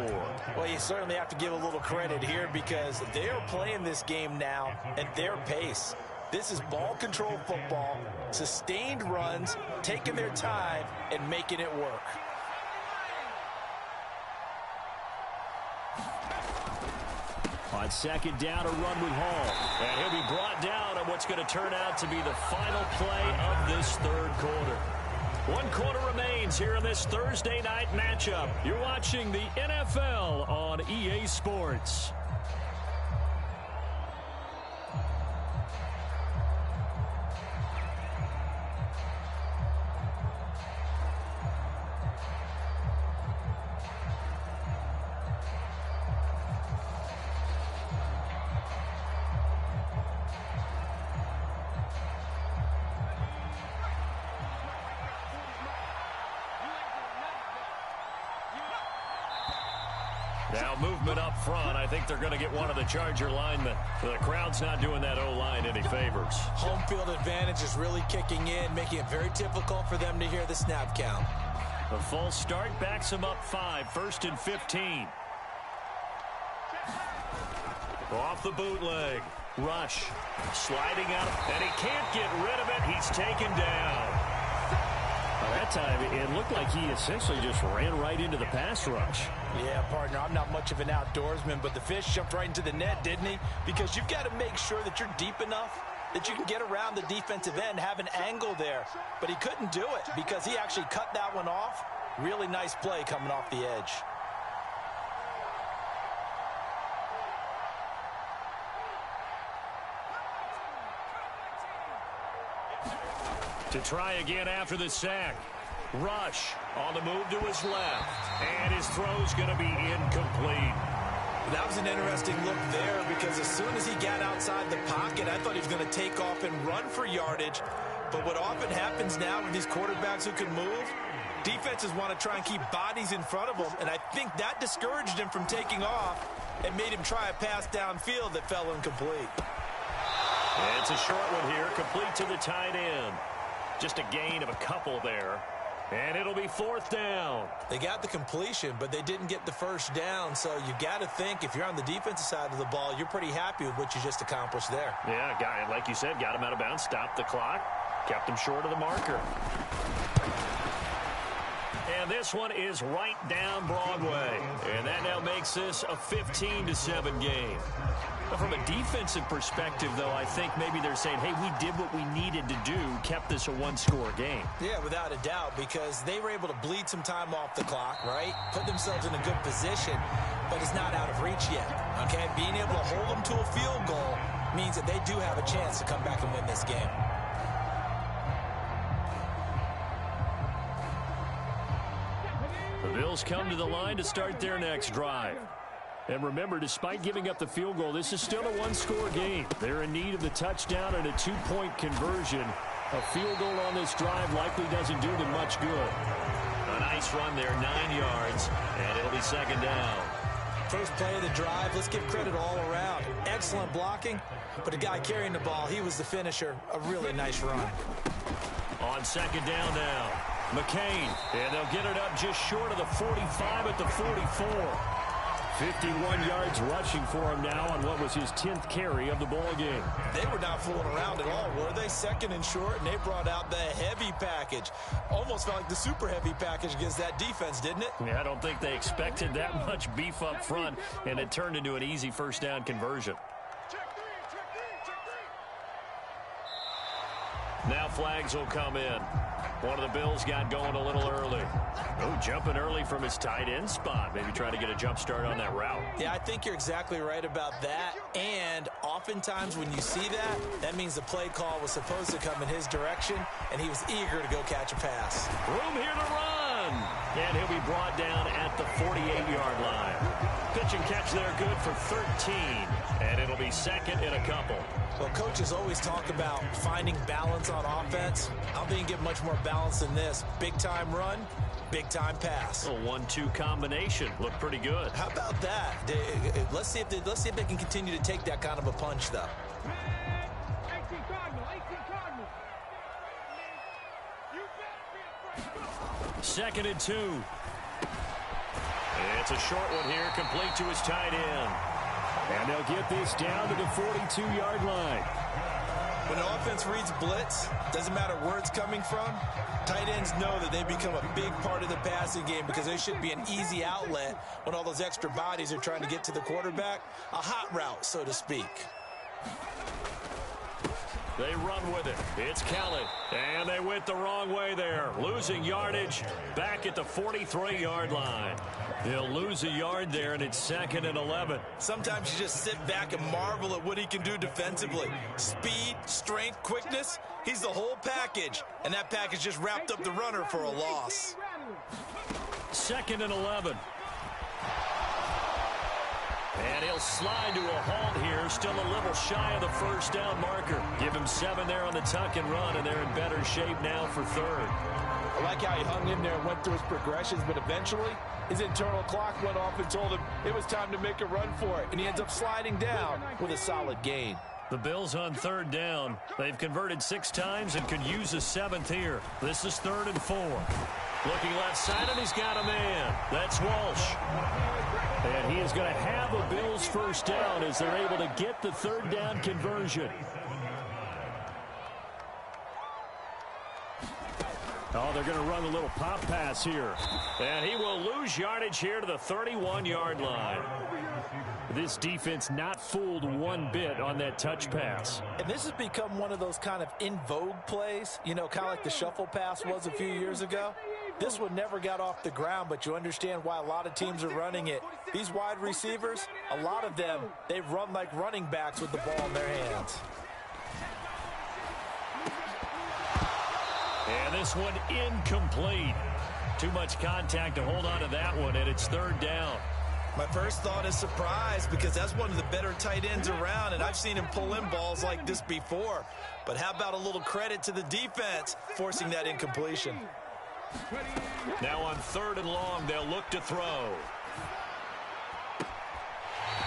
Well, you certainly have to give a little credit here because they're playing this game now at their pace. This is ball control football, sustained runs, taking their time, and making it work. On second down, a run with Hall. And he'll be brought down on what's going to turn out to be the final play of this third quarter. 1 quarter remains here in this Thursday night matchup. You're watching the NFL on EA Sports. Now movement up front. I think they're going to get one of the Charger linemen. The crowd's not doing that O-line any favors. Home field advantage is really kicking in, making it very difficult for them to hear the snap count. The false start backs him up 5, 1st and 15. Off the bootleg. Rush. Sliding out. And he can't get rid of it. He's taken down. That time, it looked like he essentially just ran right into the pass rush. Yeah, partner, I'm not much of an outdoorsman, but the fish jumped right into the net, didn't he? Because you've got to make sure that you're deep enough that you can get around the defensive end, have an angle there. But he couldn't do it because he actually cut that one off. Really nice play coming off the edge. To try again after the sack. Rush on the move to his left. And his throw's going to be incomplete. That was an interesting look there because as soon as he got outside the pocket, I thought he was going to take off and run for yardage. But what often happens now with these quarterbacks who can move, defenses want to try and keep bodies in front of them. And I think that discouraged him from taking off and made him try a pass downfield that fell incomplete. It's a short one here, complete to the tight end. Just a gain of a couple there. And it'll be 4th down. They got the completion, but they didn't get the first down. So you got to think if you're on the defensive side of the ball, you're pretty happy with what you just accomplished there. Yeah, guy, like you said, got him out of bounds, stopped the clock, kept him short of the marker. And this one is right down Broadway. And that now makes this a 15-7 game. From a defensive perspective, though, I think maybe they're saying, hey, we did what we needed to do, kept this a one-score game. Yeah, without a doubt, because they were able to bleed some time off the clock, right? Put themselves in a good position, but it's not out of reach yet, okay? Being able to hold them to a field goal means that they do have a chance to come back and win this game. The Bills come to the line to start their next drive. And remember, despite giving up the field goal, this is still a one-score game. They're in need of the touchdown and a 2-point conversion. A field goal on this drive likely doesn't do them much good. A nice run there, 9 yards, and it'll be 2nd down. First play of the drive, let's give credit all around. Excellent blocking, but the guy carrying the ball, he was the finisher. A really nice run. On 2nd down now, McCain, and they'll get it up just short of the 45 at the 44. 51 yards rushing for him now on what was his 10th carry of the ball game. They were not fooling around at all, were they? 2nd and short, and they brought out the heavy package. Almost felt like the super heavy package against that defense, didn't it? Yeah, I don't think they expected that much beef up front, and it turned into an easy 1st down conversion. Now flags will come in. One of the Bills got going a little early. Oh, jumping early from his tight end spot. Maybe trying to get a jump start on that route. Yeah, I think you're exactly right about that. And oftentimes when you see that, that means the play call was supposed to come in his direction, and he was eager to go catch a pass. Room here to run. And he'll be brought down at the 48-yard line. Pitch and catch there good for 13. And it'll be second in a couple. Well, coaches always talk about finding balance on offense. I don't think you get much more balance than this. Big-time run, big-time pass. A 1-2 combination. Looked pretty good. How about that? Let's see if they can continue to take that kind of a punch, though. Second and 2. It's a short one here, complete to his tight end. And they'll get this down to the 42-yard line. When the offense reads blitz, doesn't matter where it's coming from, tight ends know that they become a big part of the passing game because there should be an easy outlet when all those extra bodies are trying to get to the quarterback. A hot route, so to speak. They run with it. It's Kelly. And they went the wrong way there. Losing yardage back at the 43-yard line. They'll lose a yard there, and it's second and 11. Sometimes you just sit back and marvel at what he can do defensively. Speed, strength, quickness. He's the whole package. And that package just wrapped up the runner for a loss. Second and 11. And he'll slide to a halt here, still a little shy of the first down marker. Give him 7 there on the tuck and run, and they're in better shape now for third. I like how he hung in there and went through his progressions, but eventually his internal clock went off and told him it was time to make a run for it, and he ends up sliding down with a solid gain. The Bills on third down. They've converted 6 times and could use a 7th here. This is 3rd and 4. Looking left side, and he's got a man. That's Walsh. And he is going to have a Bills first down as they're able to get the third down conversion. Oh, they're going to run a little pop pass here. And he will lose yardage here to the 31-yard line. This defense not fooled one bit on that touch pass. And this has become one of those kind of in vogue plays, you know, kind of like the shuffle pass was a few years ago. This one never got off the ground, but you understand why a lot of teams are running it. These wide receivers, a lot of them, they run like running backs with the ball in their hands. And this one incomplete. Too much contact to hold on to that one, and it's third down. My first thought is surprise because that's one of the better tight ends around, and I've seen him pull in balls like this before. But how about a little credit to the defense forcing that incompletion? Now on 3rd and long, they'll look to throw.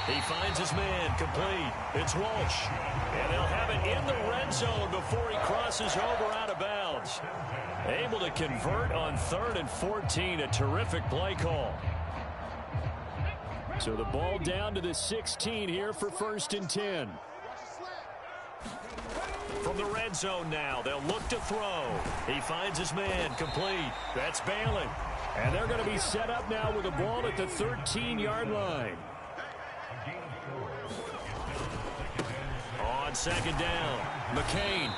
He finds his man, complete. It's Walsh. And they'll have it in the red zone before he crosses over out of bounds. Able to convert on 3rd and 14. A terrific play call. So the ball down to the 16 here for 1st and 10. From the red zone now, they'll look to throw. He finds his man, complete. That's Bailey. And they're going to be set up now with the ball at the 13-yard line. On 2nd down, McCain.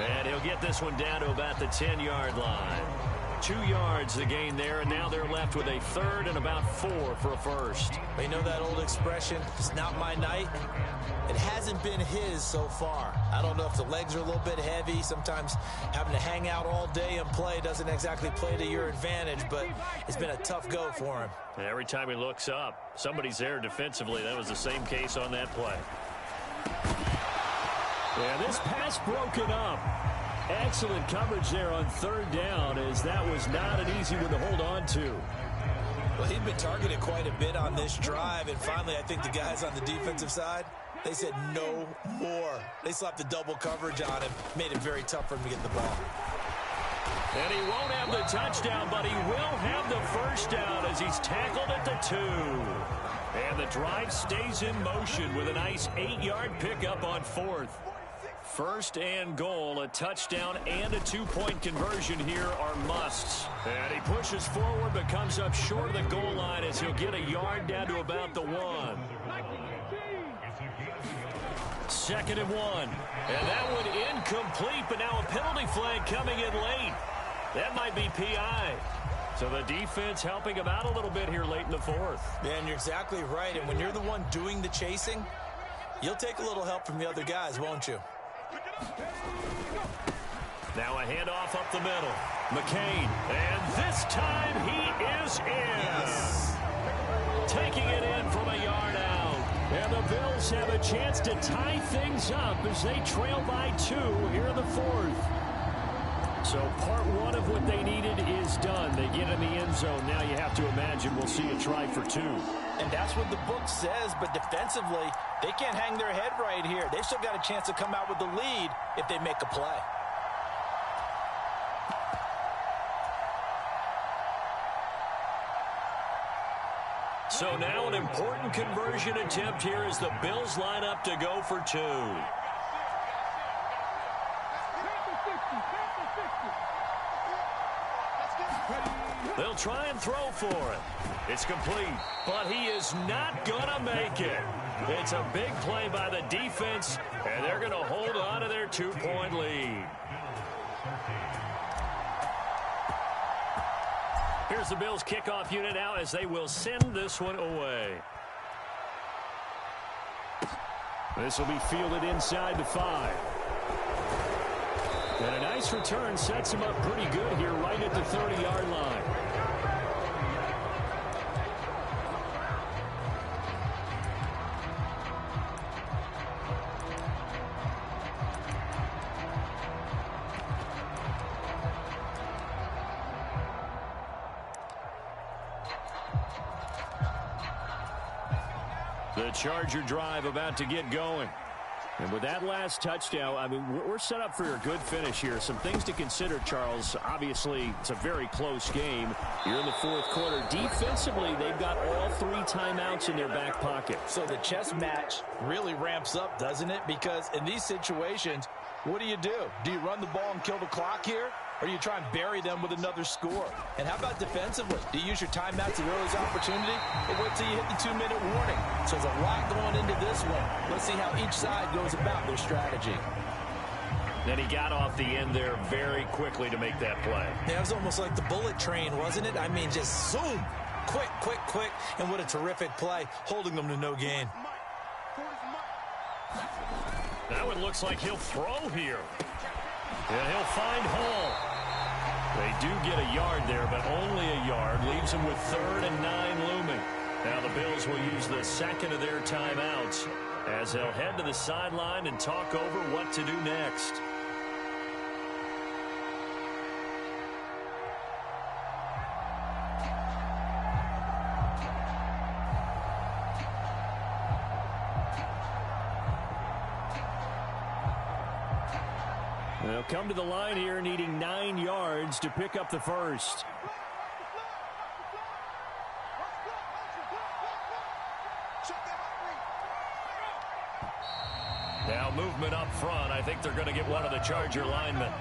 And he'll get this one down to about the 10-yard line. 2 yards the gain there, and now they're left with a 3rd and about 4 for a first. You know that old expression, it's not my night? It hasn't been his so far. I don't know if the legs are a little bit heavy. Sometimes having to hang out all day and play doesn't exactly play to your advantage, but it's been a tough go for him. And every time he looks up, somebody's there defensively. That was the same case on that play. Yeah, this pass broken up. Excellent coverage there on 3rd down, as that was not an easy one to hold on to. Well, he'd been targeted quite a bit on this drive, and finally I think the guys on the defensive side, they said no more. They slapped the double coverage on him, made it very tough for him to get the ball. And he won't have the touchdown, but he will have the first down as he's tackled at the 2. And the drive stays in motion with a nice 8-yard pickup on 4th. 1st and goal, a touchdown and a 2-point conversion here are musts. And he pushes forward but comes up short of the goal line as he'll get a yard down to about the 1. 2nd and 1. And that one incomplete, but now a penalty flag coming in late. That might be PI. So the defense helping him out a little bit here late in the fourth. Yeah, and you're exactly right. And when you're the one doing the chasing, you'll take a little help from the other guys, won't you? Now a handoff up the middle. McCain, and this time he is in. Yes. Taking it in from a yard out. And the Bills have a chance to tie things up as they trail by 2 here in the fourth. So part one of what they needed is done. They get in the end zone. Now you have to imagine we'll see a try for 2. And that's what the book says, but defensively, they can't hang their head right here. They've still got a chance to come out with the lead if they make a play. So now an important conversion attempt here as the Bills line up to go for 2. They'll try and throw for it. It's complete, but he is not going to make it. It's a big play by the defense, and they're going to hold on to their 2-point lead. Here's the Bills kickoff unit now as they will send this one away. This will be fielded inside the 5. And a nice return sets him up pretty good here right at the 30-yard line. The Charger drive about to get going. And with that last touchdown, I mean, we're set up for a good finish here. Some things to consider, Charles. Obviously, it's a very close game. You're in the fourth quarter. Defensively, they've got all 3 timeouts in their back pocket. So the chess match really ramps up, doesn't it? Because in these situations, what do? Do you run the ball and kill the clock here? Or do you try and bury them with another score? And how about defensively? Do you use your timeouts at earliest opportunity? Or wait till you hit the 2-minute warning? So there's a lot going into this one. Let's see how each side goes about their strategy. Then he got off the end there very quickly to make that play. Yeah, it was almost like the bullet train, wasn't it? I mean, just zoom. Quick, quick, quick. And what a terrific play, holding them to no gain. Now it looks like he'll throw here. And he'll find Hall. They do get a yard there, but only a yard. Leaves him with 3rd and 9 looming. Now the Bills will use the second of their timeouts as they'll head to the sideline and talk over what to do next. They'll come to the line here needing 9 yards to pick up the first. Now movement up front. I think they're going to get one of the Charger linemen.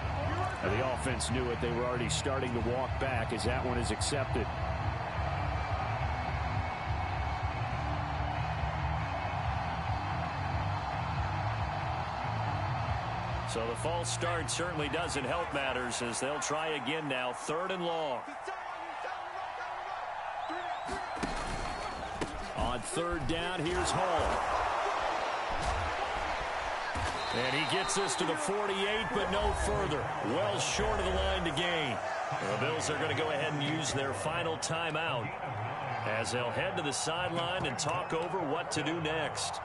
And the offense knew it. They were already starting to walk back as that one is accepted. So the false start certainly doesn't help matters as they'll try again now. 3rd and long. On 3rd down, here's Hall. And he gets this to the 48, but no further. Well short of the line to gain. The Bills are going to go ahead and use their final timeout as they'll head to the sideline and talk over what to do next.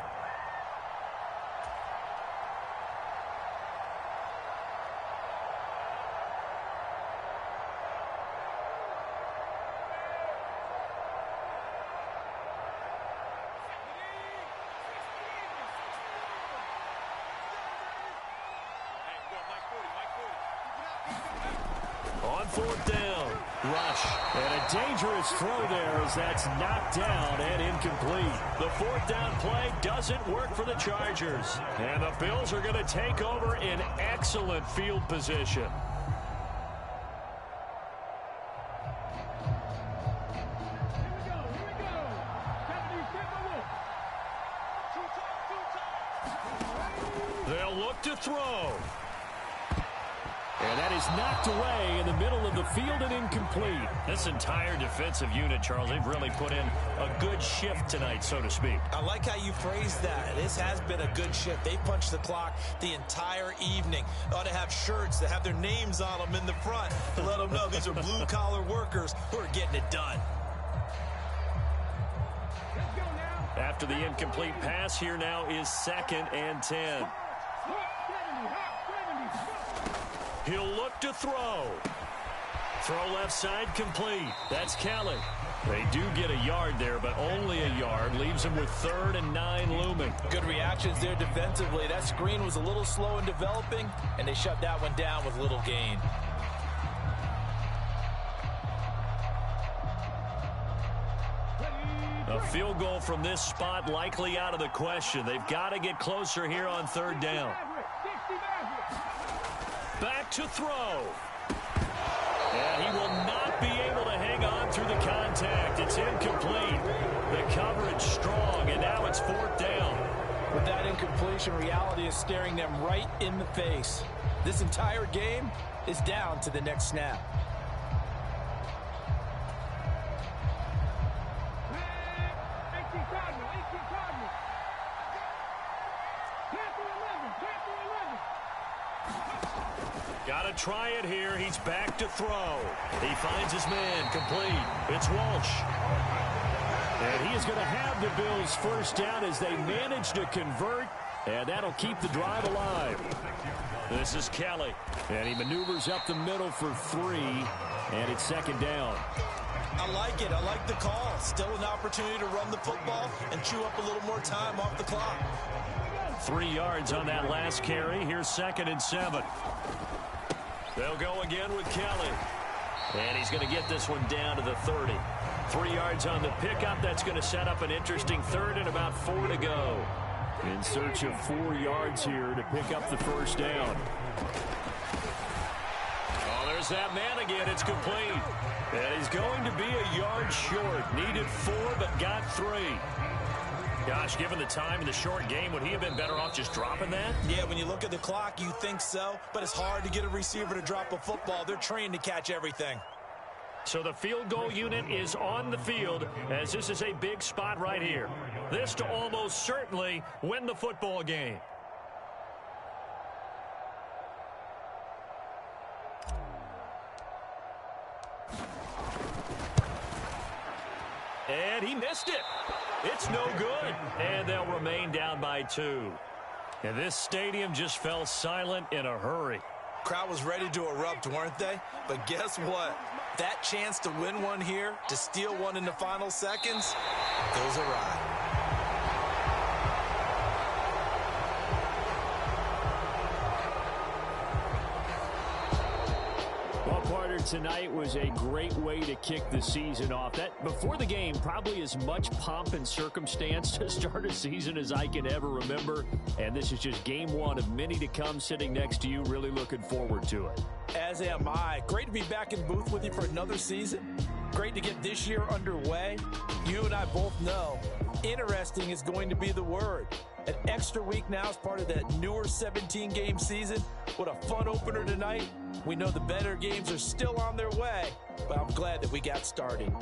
On 4th down, rush. And a dangerous throw there as that's knocked down and incomplete. The 4th down play doesn't work for the Chargers. And the Bills are going to take over in excellent field position. They'll look to throw. And that is knocked away in the middle of the field and incomplete. This entire defensive unit, Charles, they've really put in a good shift tonight, so to speak. I like how you phrased that. This has been a good shift. They punched the clock the entire evening. They ought to have shirts that have their names on them in the front to let them know these are blue-collar workers who are getting it done. After the incomplete pass, here now is 2nd and 10. He'll look to throw. Throw left side complete. That's Kelly. They do get a yard there, but only a yard. Leaves them with 3rd and 9 looming. Good reactions there defensively. That screen was a little slow in developing, and they shut that one down with little gain. A field goal from this spot likely out of the question. They've got to get closer here on 3rd down. Back to throw. And he will not be able to hang on through the contact. It's incomplete. The coverage strong, and now it's 4th down. With that incompletion, reality is staring them right in the face. This entire game is down to the next snap. Got to try it here. He's back to throw. He finds his man complete. It's Walsh. And he is going to have the Bills' first down as they manage to convert, and that'll keep the drive alive. This is Kelly. And he maneuvers up the middle for 3, and it's 2nd down. I like it. I like the call. Still an opportunity to run the football and chew up a little more time off the clock. 3 yards on that last carry. Here's 2nd and 7. They'll go again with Kelly. And he's going to get this one down to the 30. 3 yards on the pickup. That's going to set up an interesting 3rd and about 4 to go. In search of 4 yards here to pick up the first down. Oh, there's that man again. It's complete. And he's going to be a yard short. Needed 4, but got 3. Gosh, given the time in the short game, would he have been better off just dropping that? Yeah, when you look at the clock, you think so. But it's hard to get a receiver to drop a football. They're trained to catch everything. So the field goal unit is on the field as this is a big spot right here. This to almost certainly win the football game. And he missed it. It's no good. And they'll remain down by 2. And this stadium just fell silent in a hurry. Crowd was ready to erupt, weren't they? But guess what? That chance to win one here, to steal one in the final seconds, goes awry. Well, partner, tonight was a great way to kick the season off. That before the game, probably as much pomp and circumstance to start a season as I can ever remember. And this is just game 1 of many to come. Sitting next to you, really looking forward to it. As am I. Great to be back in booth with you for another season. Great to get this year underway. You and I both know interesting is going to be the word. An extra week now as part of that newer 17-game season. What a fun opener tonight. We know the better games are still on their way, but I'm glad that we got started.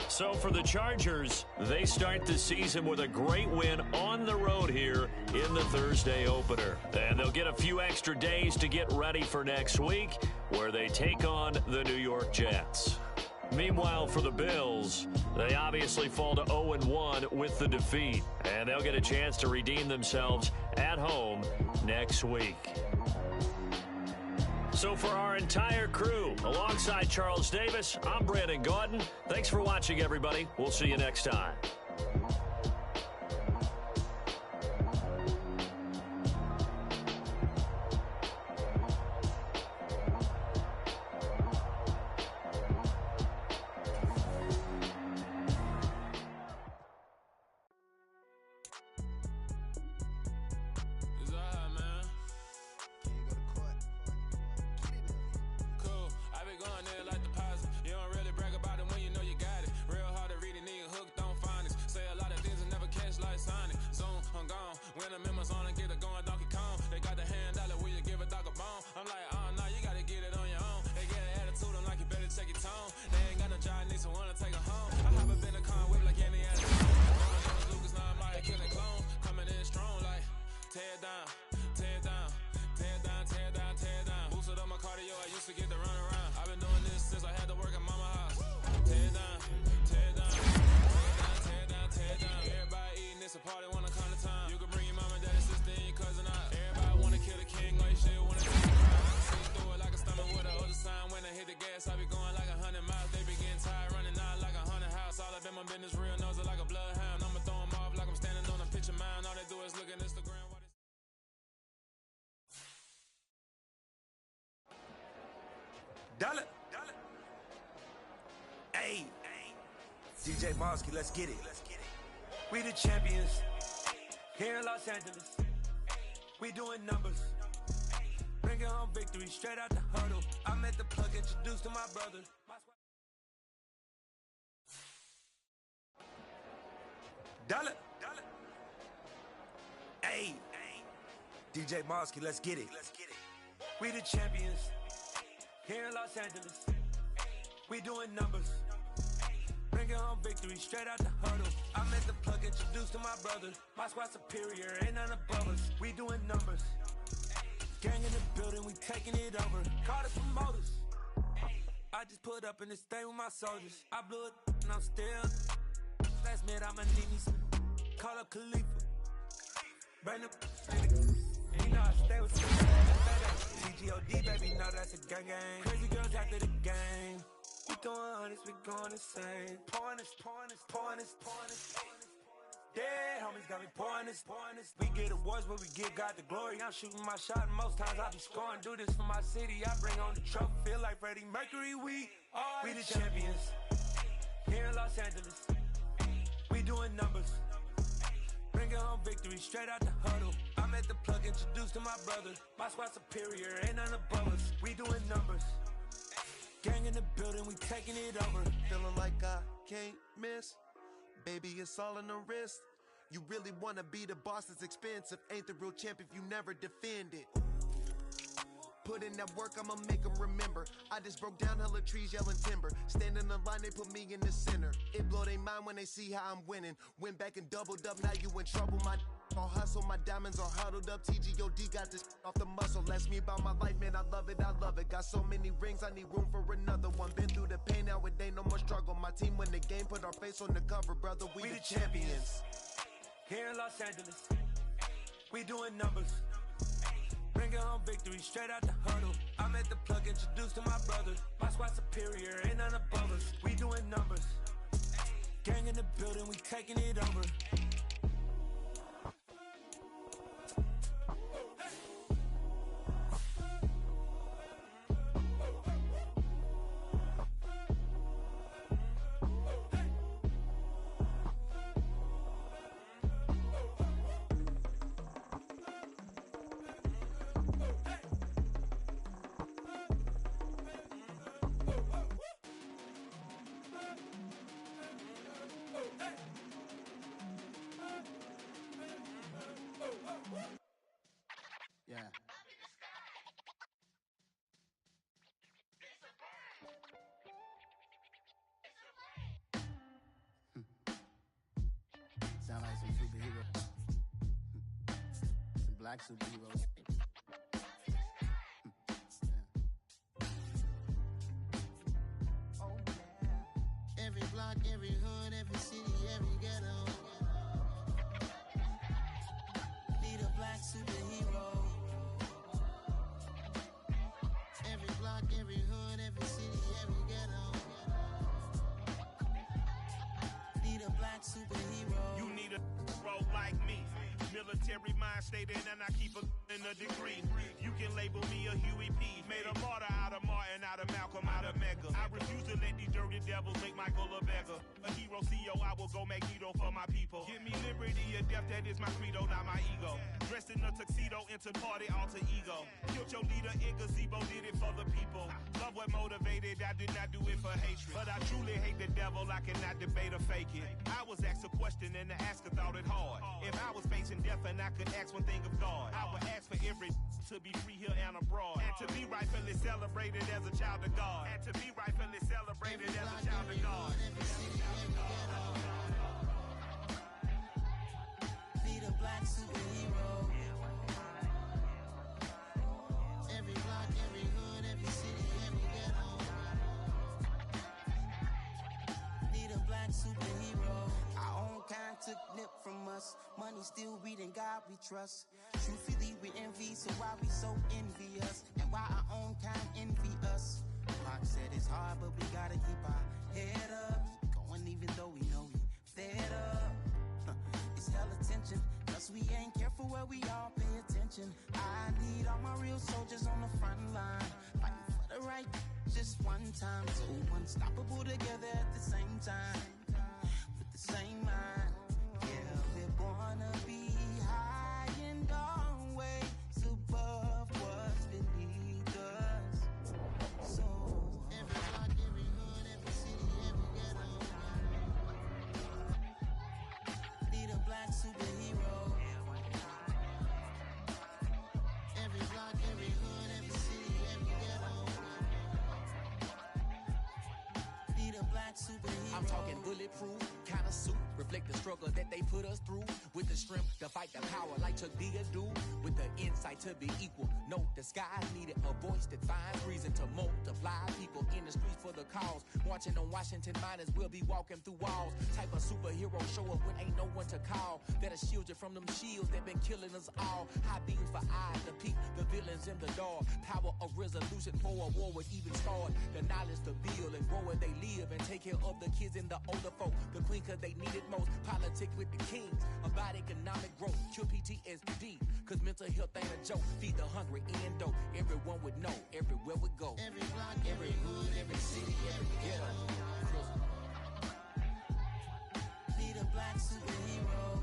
So for the Chargers, they start the season with a great win on the road here in the Thursday opener. And they'll get a few extra days to get ready for next week, where they take on the New York Jets. Meanwhile, for the Bills, they obviously fall to 0-1 with the defeat. And they'll get a chance to redeem themselves at home next week. So for our entire crew, alongside Charles Davis, I'm Brandon Gaudin. Thanks for watching, everybody. We'll see you next time. Going there like deposit. You don't really brag about it when you know you got it. Real hard to read a nigga hooked on finest. Dollar. Hey, DJ Mosky, let's get it. We the champions here in Los Angeles. We doing numbers. Bringing home victory straight out the huddle. I met the plug, introduced to my brother. Dollar. Hey, DJ Mosky, let's get it. We the champions here in Los Angeles. We doing numbers. Bringing home victory straight out the huddle. I met the plug, introduced to my brother. My squad superior, ain't none above us. We doing numbers. Gang in the building, we taking it over. Call the promoters. I just put up in this thing with my soldiers. I blew it and I'm still. Last minute, I'ma need me some. Call up Khalifa. Brand new. You know I stay with some. CGOD, baby, know that's a gang. Crazy girls after the game. We doing hundreds, we going insane. Pouring this. Dead homies got me pouring this. We get awards, but we give God the glory. I'm shooting my shot, and most times I be scoring. Do this for my city, I bring on the trophy. Feel like Freddie Mercury, we the champions here in Los Angeles. We doing numbers. Bringing home victory straight out the huddle. I met the plug, introduced to my brother. My squad superior, ain't none above us. We doing numbers. Gang in the building, we taking it over. Feeling like I can't miss. Baby, it's all in the wrist. You really wanna be the boss, it's expensive. Ain't the real champ if you never defend it. Put in that work, I'ma make them remember. I just broke down hella trees, yelling timber. Stand in the line, they put me in the center. It blow their mind when they see how I'm winning. Went back and doubled up, now you in trouble. My all hustle, my diamonds are huddled up. TGOD got this off the muscle. Ask me about my life, man, I love it. Got so many rings, I need room for another one. Been through the pain, now it ain't no more struggle. My team win the game, put our face on the cover, brother. We the champions. Here in Los Angeles, we doing numbers. Bringing home victory straight out the huddle. I met the plug, introduced to my brother. My squad superior, ain't none above us. We doing numbers. Gang in the building, we taking it over. Yeah. Sound like some superheroes. Some black superheroes. Every block, every hood, every city, every ghetto. Need a black superhero. Every block, every hood, every city, every ghetto. Need a black superhero. You need a role like me. Military mind stated, and I keep in a degree. You can label me a Huey P. Made a martyr out of Martin, out of Malcolm, out of Mecca. I refuse to let these dirty devils make Michael a beggar. A hero CEO, I will go Magneto for my people. Give me liberty or death, that is my credo, not my ego. Dressed in a tuxedo, into party, alter ego. Killed your leader in gazebo, did it for the people. Love what motivated, I did not do it for hatred. But I truly hate the devil, I cannot debate or fake it. I was asked a question and the asker thought it hard. If I was facing death and I could ask one thing of God, I would ask for every to be free here and abroad. And to be rightfully celebrated as a child of God. And to be rightfully celebrated as a child of God. Need a black superhero. Every block, every hood, every city, every ghetto. Need a black superhero. Our own kind took nip from us. Money still reading, God we trust. Truthfully we envy, so why we so envious? And why our own kind envy us? Pac said it's hard, but we gotta keep our head up. Going even though we know we fed up. It's hella tension, cause we ain't careful where we all pay attention. I need all my real soldiers on the front line, fighting for the the right just one time. So unstoppable together at the same time. With the same mind. Yeah, we're gonna be high and always above what's beneath us. So every block, every hood, every city, every ghetto. Need a black superhero. Every block, every hood, every city, every ghetto. Need a black superhero. I'm talking bulletproof, kind of suit, reflect the struggle that they put us through. With the strength to fight the power like Chuck D do. With the insight to be equal. No, the sky needed a voice that finds reason to multiply. People in the streets for the cause. Marching on Washington miners, we'll be walking through walls. Type of superhero show up when ain't no one to call. That'll shield you from them shields that been killing us all. High beams for eyes to peek the villains in the dark. Power of resolution for a war would even start. The knowledge to build and grow where they live and take care of the kids and the older folk. The queen cause they need it most. Politics with the kings. About economic growth. Cure PTSD. Cause mental health ain't a joke. Feed the hungry and dope. Everyone would know. Everywhere we go. Every block, every hood, every city, every ghetto. Need a black superhero.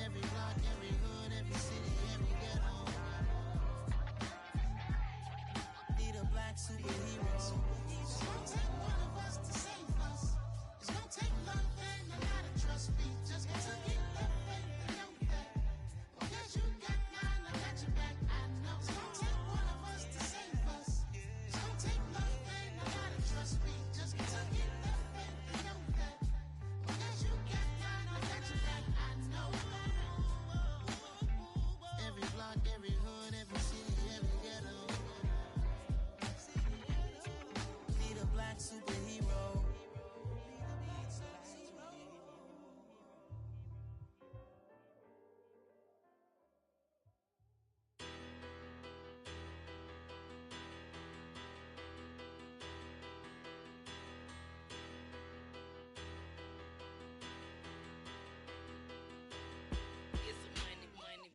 Every block, every hood, every city, every ghetto. Need a black superhero. It's gonna take one of us to save us. It's gonna take love and a lot of trust. We just got to get that faith and know that. Because you got mine, I got your back. I know. It's gonna take one of us to save us. It's gonna take love and a lot of trust. We just got to get that faith and know that. Because you got mine, I got your back. I know. Every block, every hood, every city, every ghetto. Need a black superhero.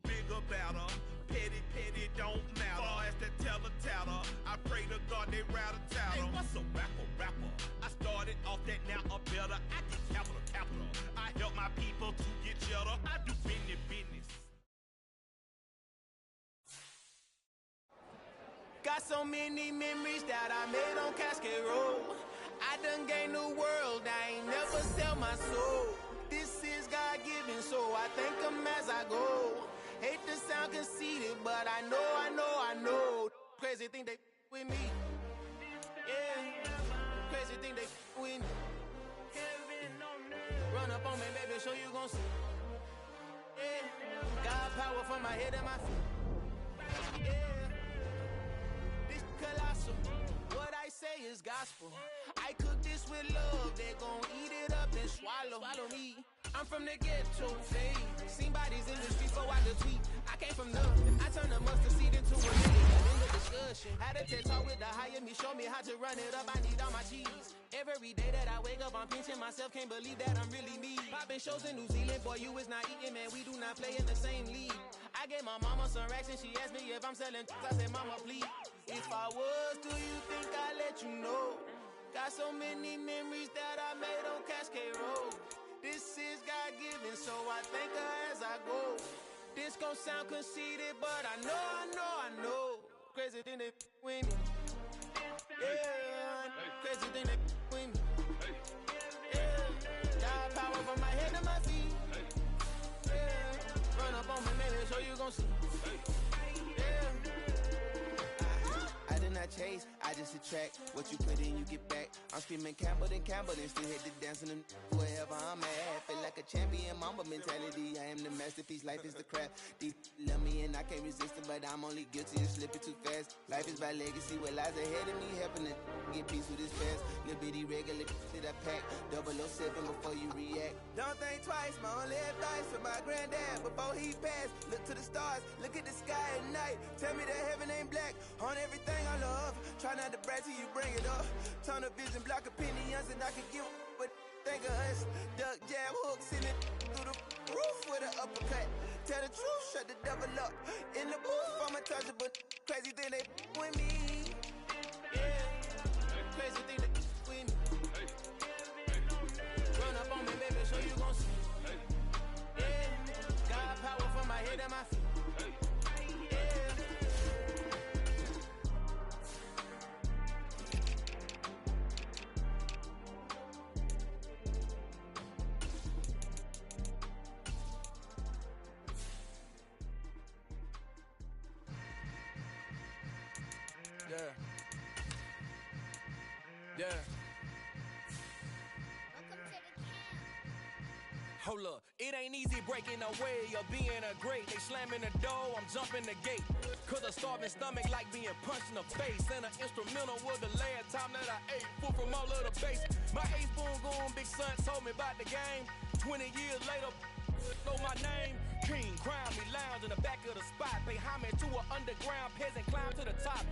Bigger, better, petty, petty, don't matter. Far as the teller, I pray to God they rattle tattle. Hey, what's a rapper? I started off that, now I'm better. I get capital. I help my people to get cheddar. I do business. Got so many memories that I made on Cascade Road. I done gained the world, I ain't never sell my soul. This is God-given, so I thank him as I go. Hate to sound conceited, but I know. Crazy thing they with me. Yeah, crazy thing they with me. Run up on me, baby, show you gon' see. Yeah, God power from my head and my feet. Yeah, this colossal. What I say is gospel. I cook this with love, they gon' eat it up and swallow me. I'm from the ghetto, seen bodies in the streets, so I could tweet. I came from nothing, I turned a mustard seed into a million. In the discussion, had a TED talk with the higher me, show me how to run it up, I need all my cheese. Every day that I wake up, I'm pinching myself, can't believe that I'm really me. Popping shows in New Zealand, boy, you is not eating, man, we do not play in the same league. I gave my mama some racks and she asked me if I'm selling, I said, mama, please. If I was, do you think I'd let you know? Got so many memories that I made on Cascade Road. This is God-given, so I thank her as I go. This gon' sound conceited, but I know. Crazy thing they with me. Yeah, crazy thing they with me. Yeah, God power from my head to my feet. Yeah, run up on me, maybe so you gon' see. Yeah. I did not chase, I just attract. What you put in, you get back. I'm screaming Campbell, then still hit the dance and wherever I'm at. Feel like a champion, mamba mentality. I am the masterpiece, life is the craft. Deep love me and I can't resist it, but I'm only guilty of slipping too fast. Life is by legacy, what lies ahead of me, helping to get peace with this past. Little bitty regular that I pack, 007 before you react. Don't think twice, my only advice for my granddad before he passed. Look to the stars, look at the sky at night. Tell me that heaven ain't black on everything I love. Try not to brag till you bring it up. Tunnel vision, block opinions, and I can give but think of us. Duck, jab, hooks in it through the roof with an uppercut. Tell the truth, shut the devil up. In the booth, I'm untouchable. Crazy thing they with me. Yeah, crazy thing they with me. Run up on me, baby, so you gon' see. Yeah, got power from my head and my feet. Yeah. Hold up, it ain't easy breaking away or being a great. They slamming the door, I'm jumping the gate. Cause a starving stomach like being punched in the face. And an instrumental was the last time that I ate. Food from all of the base. My ace boom goon, big son told me about the game. 20 years later, know my name. King, crown me, lounge in the back of the spot. Pay homage to an underground peasant, climb to the top.